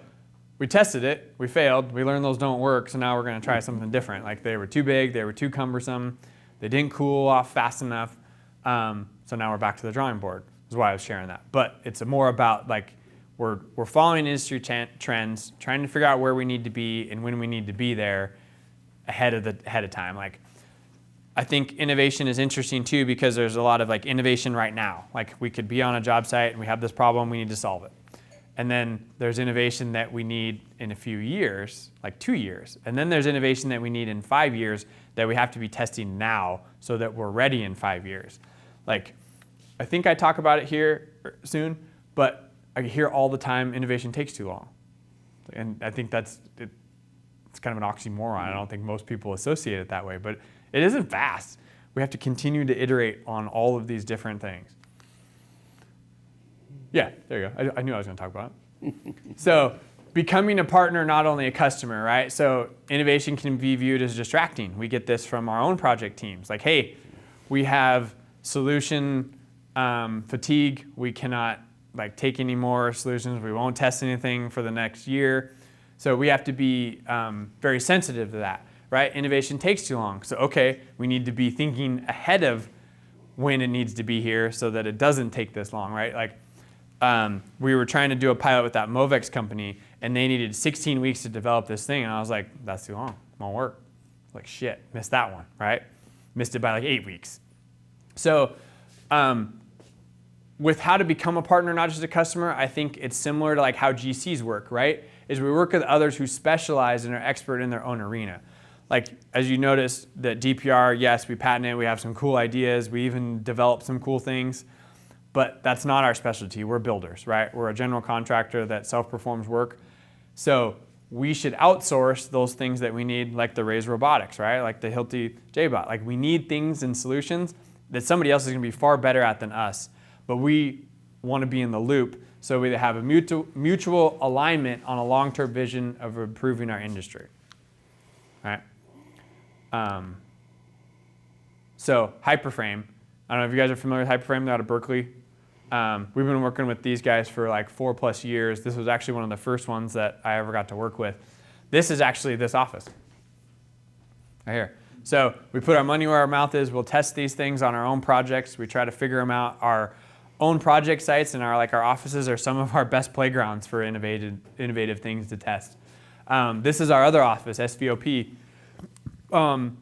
we tested it, we failed, we learned those don't work, so now we're gonna try something different. Like they were too big, they were too cumbersome, they didn't cool off fast enough, so now we're back to the drawing board, is why I was sharing that. But it's more about like, we're following industry trends, trying to figure out where we need to be and when we need to be there ahead of time. Like, I think innovation is interesting too because there's a lot of like innovation right now. Like we could be on a job site and we have this problem, we need to solve it. And then there's innovation that we need in a few years, like 2 years. And then there's innovation that we need in 5 years that we have to be testing now so that we're ready in 5 years. Like, I think I talk about it here soon, but I hear all the time innovation takes too long. And I think it's kind of an oxymoron. I don't think most people associate it that way, but it isn't fast. We have to continue to iterate on all of these different things. Yeah, there you go. I knew I was going to talk about it. So becoming a partner, not only a customer, right? So innovation can be viewed as distracting. We get this from our own project teams. Like, hey, we have solution fatigue. We cannot like take any more solutions. We won't test anything for the next year. So we have to be very sensitive to that, right? Innovation takes too long. So, okay, we need to be thinking ahead of when it needs to be here so that it doesn't take this long, right? Like, we were trying to do a pilot with that Movex company, and they needed 16 weeks to develop this thing, and I was like, that's too long, won't work. Like, shit, missed that one, right? Missed it by like 8 weeks. So, with how to become a partner, not just a customer, I think it's similar to like how GCs work, right? Is we work with others who specialize and are expert in their own arena. Like, as you notice, that DPR, yes, we patent it, we have some cool ideas, we even develop some cool things, but that's not our specialty. We're builders, right? We're a general contractor that self-performs work. So we should outsource those things that we need, like the Raise Robotics, right? Like the Hilti JBot. Like, we need things and solutions that somebody else is gonna be far better at than us, but we wanna be in the loop so we have a mutual alignment on a long-term vision of improving our industry, right? So Hyperframe, I don't know if you guys are familiar with Hyperframe, they're out of Berkeley. We've been working with these guys for like 4+ years. This was actually one of the first ones that I ever got to work with. This is actually this office, right here. So we put our money where our mouth is. We'll test these things on our own projects. We try to figure them out. Our own project sites and our offices are some of our best playgrounds for innovative things to test. This is our other office, SVOP. I'm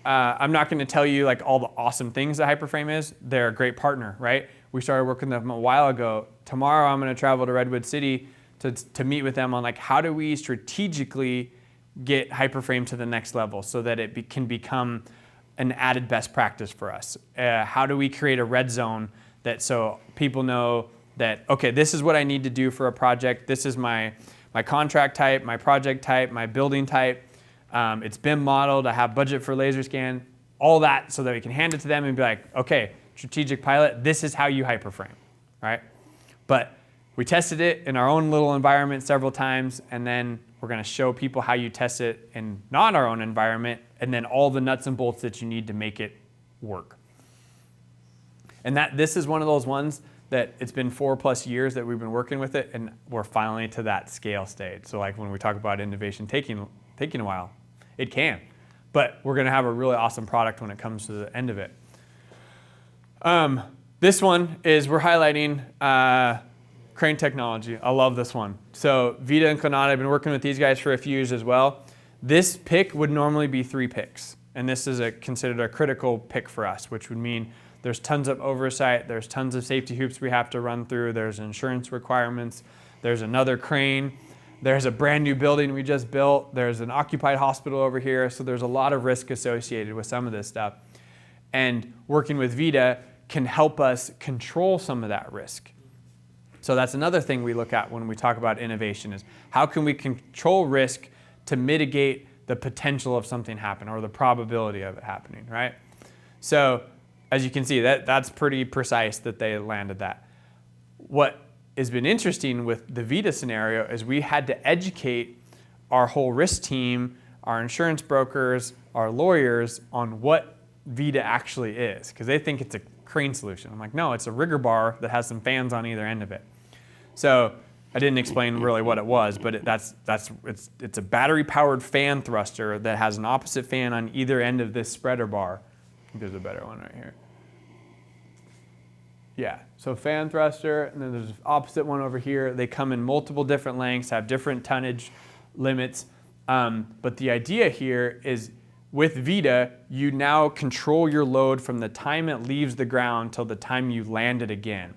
not going to tell you like all the awesome things that Hyperframe is. They're a great partner, right? We started working with them a while ago. Tomorrow I'm going to travel to Redwood City to meet with them on like how do we strategically get Hyperframe to the next level so that it can become an added best practice for us. How do we create a red zone that so people know that, okay, this is what I need to do for a project. This is my contract type, my project type, my building type. It's BIM modeled. I have budget for laser scan, all that so that we can hand it to them and be like, okay, strategic pilot, this is how you Hyperframe, right? But we tested it in our own little environment several times, and then we're going to show people how you test it in not our own environment, and then all the nuts and bolts that you need to make it work. And this is one of those ones that it's been 4+ years that we've been working with it, and we're finally to that scale stage. So like when we talk about innovation taking a while, it can. But we're going to have a really awesome product when it comes to the end of it. This one is we're highlighting crane technology. I love this one. So Vita and Conata, I've been working with these guys for a few years as well. This pick would normally be 3 picks. And this is considered a critical pick for us, which would mean there's tons of oversight, there's tons of safety hoops we have to run through, there's insurance requirements, there's another crane, there's a brand new building we just built, there's an occupied hospital over here, so there's a lot of risk associated with some of this stuff. And working with Vita can help us control some of that risk. So that's another thing we look at when we talk about innovation is how can we control risk to mitigate the potential of something happening or the probability of it happening, right? So as you can see, that's pretty precise that they landed that. What has been interesting with the VITA scenario is we had to educate our whole risk team, our insurance brokers, our lawyers on what VITA actually is, because they think it's a crane solution. I'm like, no, it's a rigger bar that has some fans on either end of it. So I didn't explain really what it was, but it's a battery-powered fan thruster that has an opposite fan on either end of this spreader bar. I think there's a better one right here. Yeah, so fan thruster, and then there's an opposite one over here. They come in multiple different lengths, have different tonnage limits. But the idea here is with VITA, you now control your load from the time it leaves the ground till the time you land it again.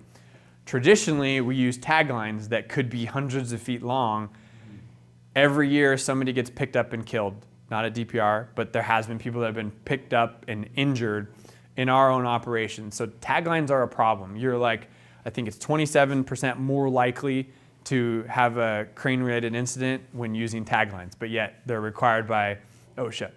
Traditionally, we use taglines that could be hundreds of feet long. Every year, somebody gets picked up and killed. Not at DPR, but there has been people that have been picked up and injured in our own operation. So taglines are a problem. You're like, I think it's 27% more likely to have a crane-related incident when using taglines, but yet they're required by OSHA,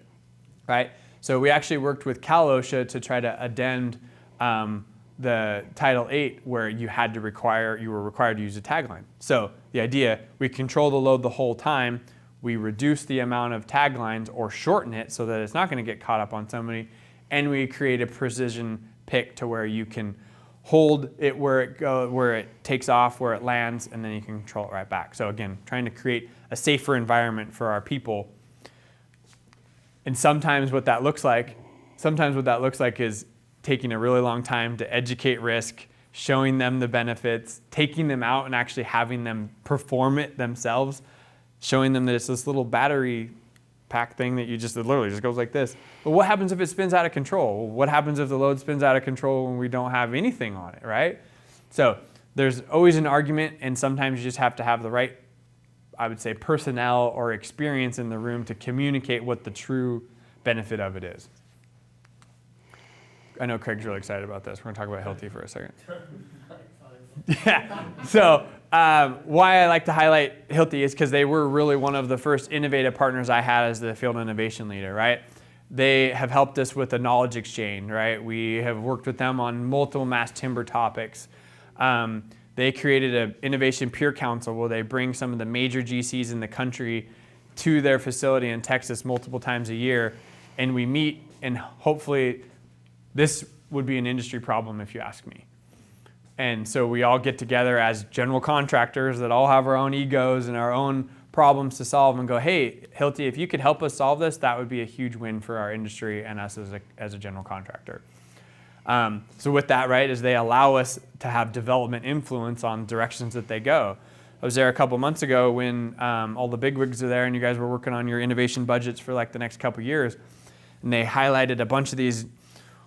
right? So we actually worked with Cal OSHA to try to addend the Title 8 where you were required to use a tagline. So the idea, we control the load the whole time, we reduce the amount of taglines or shorten it so that it's not going to get caught up on somebody, and we create a precision pick to where you can hold it where it takes off, where it lands, and then you can control it right back. So again, trying to create a safer environment for our people. And sometimes what that looks like is taking a really long time to educate risk, showing them the benefits, taking them out and actually having them perform it themselves, showing them that it's this little battery pack thing that it literally just goes like this. But what happens if it spins out of control? What happens if the load spins out of control when we don't have anything on it, right? So there's always an argument, and sometimes you just have to have the right, I would say, personnel or experience in the room to communicate what the true benefit of it is. I know Craig's really excited about this. We're going to talk about Hilti for a second. Yeah. So why I like to highlight Hilti is because they were really one of the first innovative partners I had as the field innovation leader, right? They have helped us with the knowledge exchange, right? We have worked with them on multiple mass timber topics. They created an innovation peer council where they bring some of the major GCs in the country to their facility in Texas multiple times a year, and we meet, and hopefully this would be an industry problem if you ask me. And so we all get together as general contractors that all have our own egos and our own problems to solve and go, hey, Hilti, if you could help us solve this, that would be a huge win for our industry and us as a general contractor. So with that, right, is they allow us to have development influence on directions that they go. I was there a couple months ago when all the bigwigs are there and you guys were working on your innovation budgets for like the next couple years. And they highlighted a bunch of these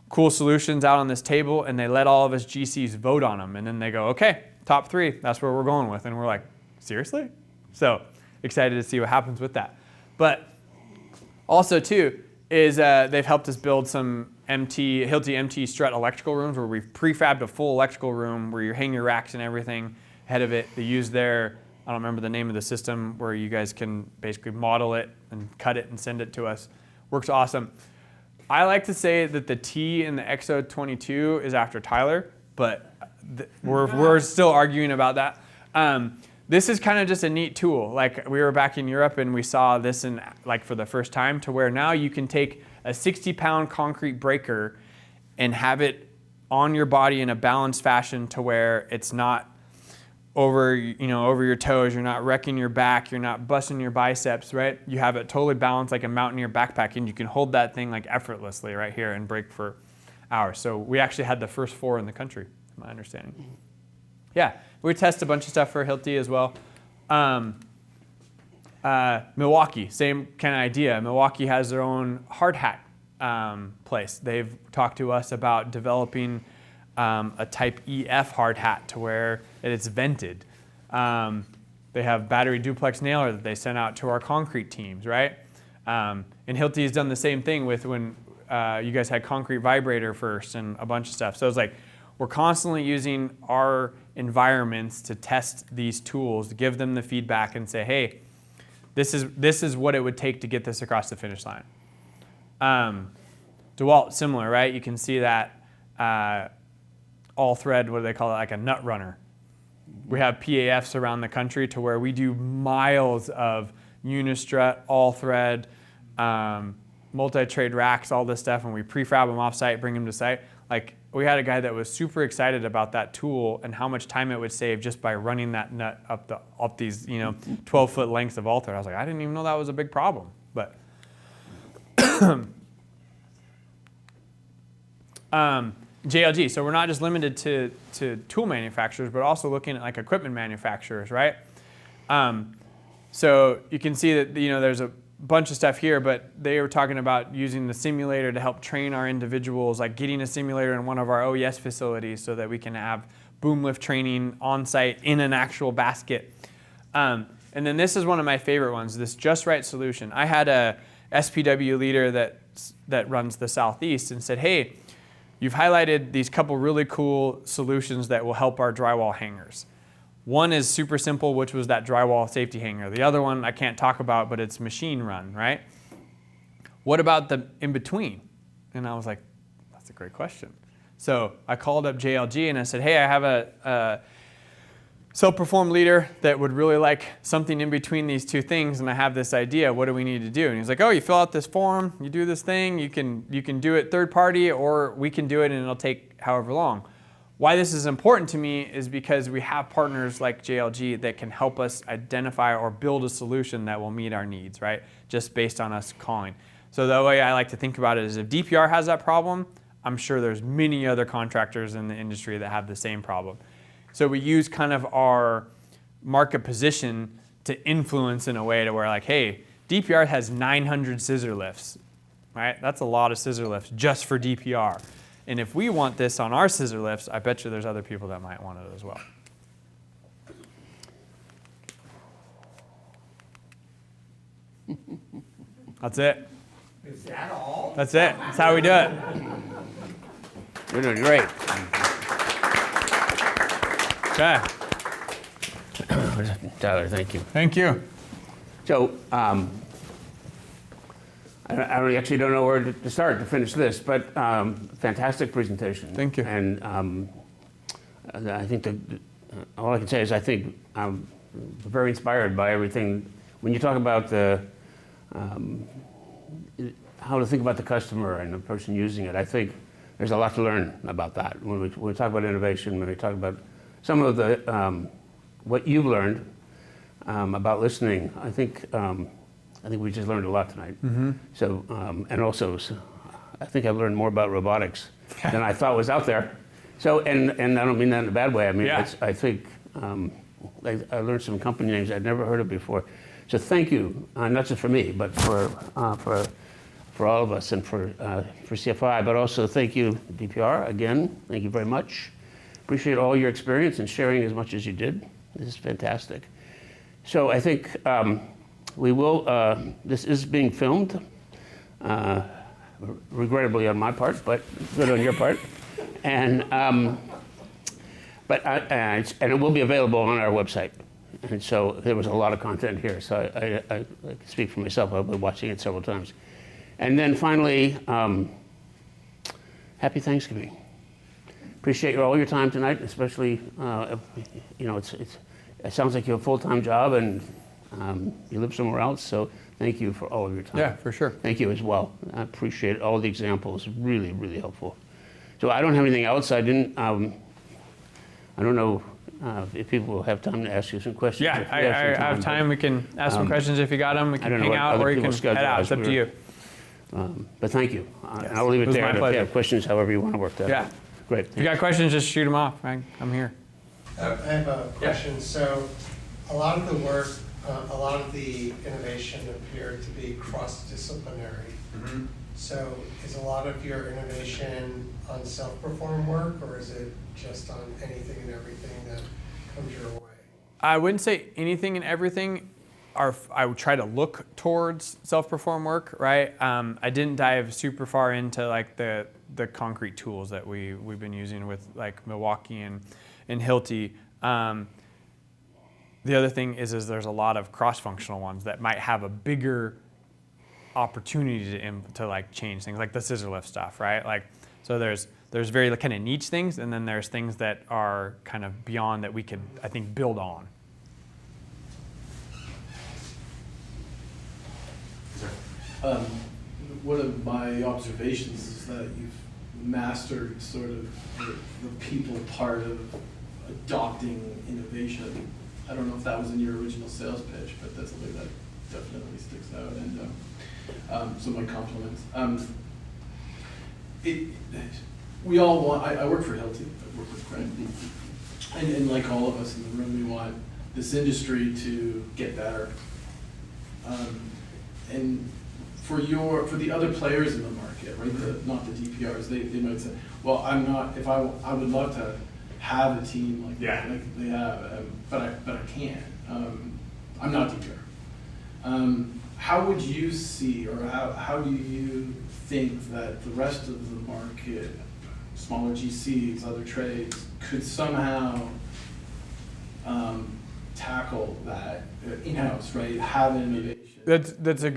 cool solutions out on this table, and they let all of us GCs vote on them. And then they go, okay, top 3, that's where we're going with. And we're like, seriously? So excited to see what happens with that. But also too, is they've helped us build some Hilti MT strut electrical rooms where we've prefabbed a full electrical room where you hang your racks and everything ahead of it. They use their, I don't remember the name of the system, where you guys can basically model it and cut it and send it to us. Works awesome. I like to say that the T in the Exo 22 is after Tyler, but we're still arguing about that. This is kind of just a neat tool. Like, we were back in Europe and we saw this for the first time, to where now you can take a 60-pound concrete breaker and have it on your body in a balanced fashion to where it's not over your toes, you're not wrecking your back, you're not busting your biceps, right? You have it totally balanced like a mountaineer backpack, and you can hold that thing like effortlessly right here and break for hours. So we actually had the first 4 in the country, my understanding. Yeah, we test a bunch of stuff for Hilti as well. Milwaukee, same kind of idea. Milwaukee has their own hard hat place. They've talked to us about developing a type EF hard hat to where it's vented. They have battery duplex nailer that they sent out to our concrete teams, right? And Hilti has done the same thing with when you guys had concrete vibrator first and a bunch of stuff. So it's like, we're constantly using our environments to test these tools, to give them the feedback and say, hey, this is what it would take to get this across the finish line. DeWalt, similar, right? You can see that all thread, what do they call it, like a nut runner. We have PAFs around the country to where we do miles of unistrut, all thread, multi-trade racks, all this stuff, and we prefab them off-site, bring them to site. Like, we had a guy that was super excited about that tool and how much time it would save just by running that nut up these 12-foot lengths of all thread. I was like, I didn't even know that was a big problem. But JLG, so we're not just limited to tool manufacturers, but also looking at like equipment manufacturers, right? So you can see that there's a bunch of stuff here, but they were talking about using the simulator to help train our individuals, like getting a simulator in one of our OES facilities so that we can have boom lift training on site in an actual basket. And then this is one of my favorite ones, this Just Right solution. I had a SPW leader that runs the Southeast and said, hey, you've highlighted these couple really cool solutions that will help our drywall hangers. One is super simple, which was that drywall safety hanger. The other one I can't talk about, but it's machine run, right? What about the in between? And I was like, that's a great question. So I called up JLG and I said, hey, I have a self-performed leader that would really like something in between these two things, and I have this idea. What do we need to do? And he's like, oh, you fill out this form, you do this thing, you can do it third party, or we can do it and it'll take however long. Why this is important to me is because we have partners like JLG that can help us identify or build a solution that will meet our needs, right? Just based on us calling. So the way I like to think about it is if DPR has that problem, I'm sure there's many other contractors in the industry that have the same problem. So we use kind of our market position to influence in a way to where like, hey, DPR has 900 scissor lifts, right? That's a lot of scissor lifts just for DPR. And if we want this on our scissor lifts, I bet you there's other people that might want it as well. That's it. Is that all? That's it. That's how we do it. You're doing great. Okay. Tyler, thank you. Thank you. So, I actually don't know where to start to finish this, but fantastic presentation. Thank you. And I think all I can say is I think I'm very inspired by everything. When you talk about how to think about the customer and the person using it, I think there's a lot to learn about that. When we talk about innovation, when we talk about some of the what you've learned about listening, I think we just learned a lot tonight. Mm-hmm. So, and also, I think I've learned more about robotics than I thought was out there. So, and I don't mean that in a bad way. I mean, yeah. I think I learned some company names I'd never heard of before. So, thank you, not just for me, but for all of us and for CFI. But also, thank you, DPR. Again, thank you very much. Appreciate all your experience and sharing as much as you did. This is fantastic. So, I think. We will, this is being filmed, regrettably on my part, but good on your part. And, and it will be available on our website. And so there was a lot of content here, so I can speak for myself. I'll be watching it several times. And then finally, happy Thanksgiving. Appreciate all your time tonight, especially, it sounds like you have a full-time job and you live somewhere else, so thank you for all of your time. Yeah, for sure. Thank you as well. I appreciate all the examples. Really, really helpful. So I don't have anything else. I didn't. I don't know if people will have time to ask you some questions. Yeah, I have time. We can ask some questions if you got them. We can hang out, or you can head out. It's up to you. But thank you. Yes. I'll leave it there. My If you pleasure. have questions, however you want to work that. Yeah. Great. If you got questions, just shoot them off. I'm here. I have a question. So a lot of the work, a lot of the innovation appeared to be cross-disciplinary. Mm-hmm. So is a lot of your innovation on self-performed work, or is it just on anything and everything that comes your way? I wouldn't say anything and everything. I would try to look towards self-perform work, right? I didn't dive super far into like the concrete tools that we've been using with like Milwaukee and Hilti. The other thing is there's a lot of cross-functional ones that might have a bigger opportunity to like change things, like the scissor lift stuff, right? Like, so there's there's very kind of niche things, and then there's things that are kind of beyond that we could, I think, build on. One of my observations is that you've mastered sort of the people part of adopting innovation. I don't know if that was in your original sales pitch, but that's something that definitely sticks out. And so my compliments. We all want, I work for Hilti, I work with Craig. And like all of us in the room, we want this industry to get better. And for the other players in the market, right? Not the DPRs, they might say, well, I would love to have a team like they have, but I can't. I'm not DPR. How would you see, or how do you think that the rest of the market, smaller GCs, other trades, could somehow tackle that in-house, right? Have innovation. That's a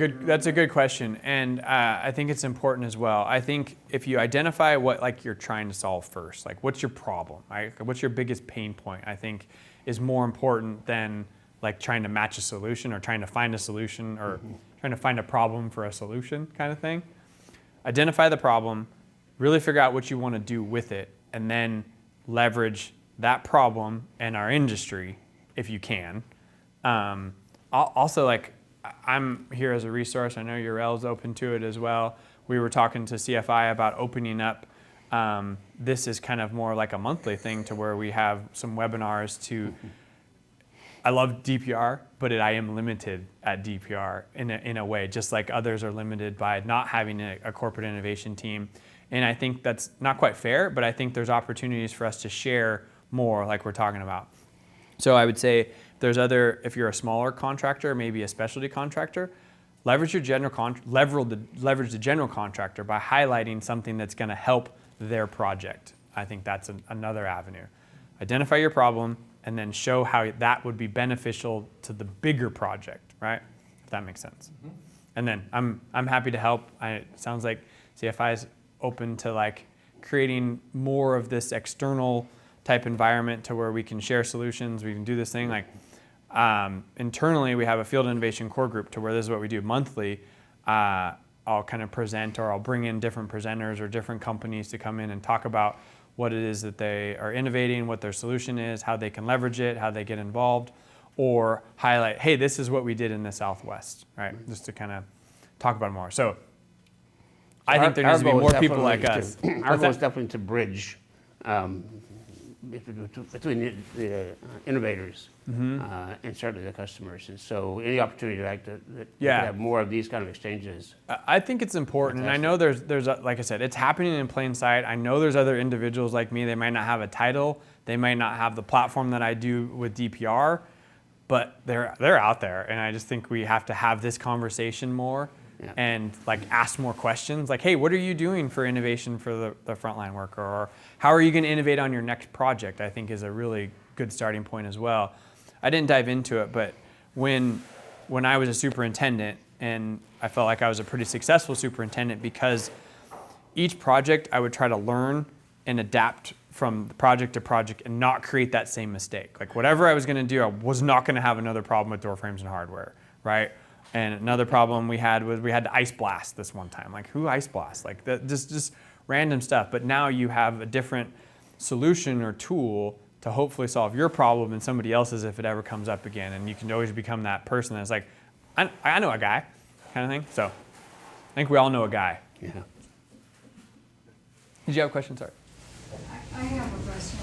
good question, and I think it's important as well. I think if you identify what you're trying to solve first, like what's your problem, right? What's your biggest pain point? I think is more important than like trying to match a solution or trying to find a solution or trying to find a problem for a solution kind of thing. Identify the problem, really figure out what you want to do with it, and then leverage that problem in our industry if you can. Also, like, I'm here as a resource. I know Urel's open to it as well. We were talking to CFI about opening up. This is kind of more like a monthly thing to where we have some webinars to. I love DPR, but I am limited at DPR in a way, just like others are limited by not having a corporate innovation team. And I think that's not quite fair, but I think there's opportunities for us to share more like we're talking about. So I would say if you're a smaller contractor, maybe a specialty contractor, leverage the general contractor by highlighting something that's going to help their project. I think that's another avenue. Identify your problem and then show how that would be beneficial to the bigger project, right? If that makes sense. Mm-hmm. And then I'm happy to help. It sounds like CFI is open to like creating more of this external type environment to where we can share solutions. We can do this thing like internally. We have a field innovation core group to where this is what we do monthly. I'll kind of present, or I'll bring in different presenters or different companies to come in and talk about what it is that they are innovating, what their solution is, how they can leverage it, how they get involved, or highlight, hey, this is what we did in the Southwest, right? Just to kind of talk about it more. So I think there needs to be more people like us. Our goal is definitely to bridge between the innovators and certainly the customers. And so any opportunity that we can have more of these kind of exchanges. I think it's important. And I know there's like I said, it's happening in plain sight. I know there's other individuals like me. They might not have a title. They might not have the platform that I do with DPR, but they're out there. And I just think we have to have this conversation more. Yeah. And like ask more questions like, hey, what are you doing for innovation for the frontline worker? Or how are you going to innovate on your next project? I think is a really good starting point as well. I didn't dive into it, but when I was a superintendent, and I felt like I was a pretty successful superintendent because each project I would try to learn and adapt from project to project and not create that same mistake. Like whatever I was going to do, I was not going to have another problem with door frames and hardware, right? And another problem we had was we had to ice blast this one time. Like who ice blasts? Like that, just random stuff. But now you have a different solution or tool to hopefully solve your problem and somebody else's if it ever comes up again. And you can always become that person that's like, I know a guy, kind of thing. So I think we all know a guy. Yeah. Did you have a question? Sorry. I have a question.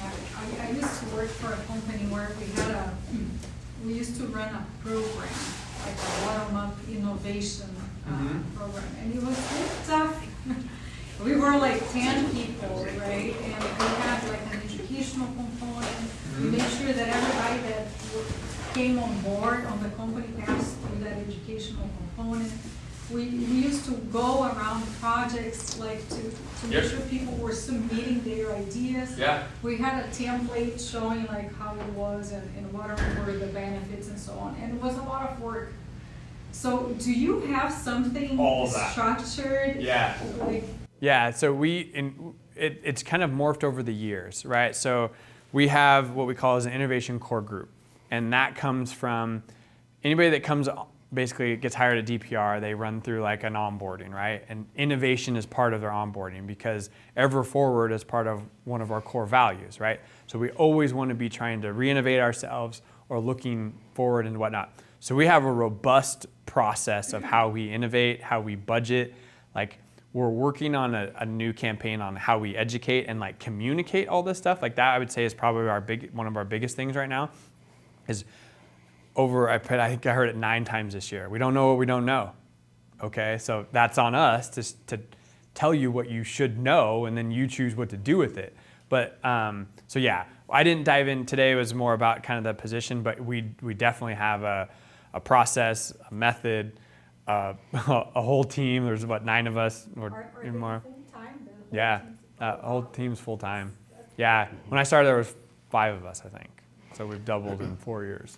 I used to work for a company where we used to run a program, like a bottom-up innovation program, and it was really tough. We were like 10 people, right? And we had like an educational component. We made sure that everybody that came on board on the company passed through that educational component. We used to go around projects like to make sure people were submitting their ideas. Yeah. We had a template showing like how it was and what were the benefits and so on. And it was a lot of work. So do you have something structured? Yeah. Like, yeah, so we, it's kind of morphed over the years, right? So we have what we call as an innovation core group, and that comes from anybody that comes basically gets hired at DPR. They run through like an onboarding, right? And innovation is part of their onboarding because ever forward is part of one of our core values, right? So we always want to be trying to re-innovate ourselves or looking forward and whatnot. So we have a robust process of how we innovate, how we budget. Like we're working on a new campaign on how we educate and like communicate all this stuff. Like that I would say is probably one of our biggest things right now is I think I heard it 9 times this year. We don't know what we don't know. Okay, so that's on us to tell you what you should know, and then you choose what to do with it. But so yeah, I didn't dive in today. It was more about kind of the position, but we definitely have a process, a method, a whole team. There's about 9 of us or even more. Full-time? Yeah, whole team's full time. Yeah, when I started there was 5 of us, I think. So we've doubled in 4 years.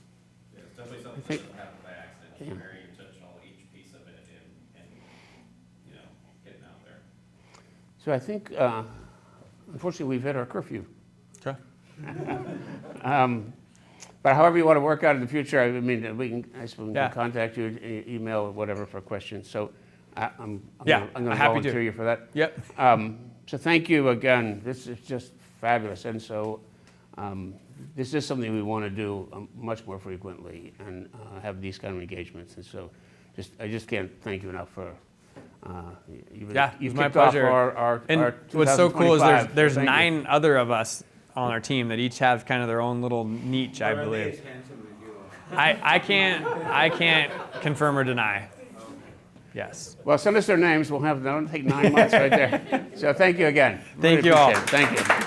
Yeah, it's definitely something that doesn't happen by accident. It's very intentional, each piece of it, and you know, getting out there. So I think, unfortunately, we've hit our curfew. Okay. But however you want to work out in the future, I mean, I suppose we Yeah. can contact you, email, or whatever for questions. So I'm Yeah, going to happy to. volunteer you for that. Yep. So thank you again. This is just fabulous. And so this is something we want to do much more frequently and have these kind of engagements. And so I just can't thank you enough for you've It's my kicked off pleasure. our And what's so cool is 2025. there's Thank you. 9 other of us on our team that each have kind of their own little niche, I believe. I can't confirm or deny. Yes. Well, send us their names. We'll have, that'll take 9 months right there. So thank you again. Thank Really you all. appreciate it. Thank you.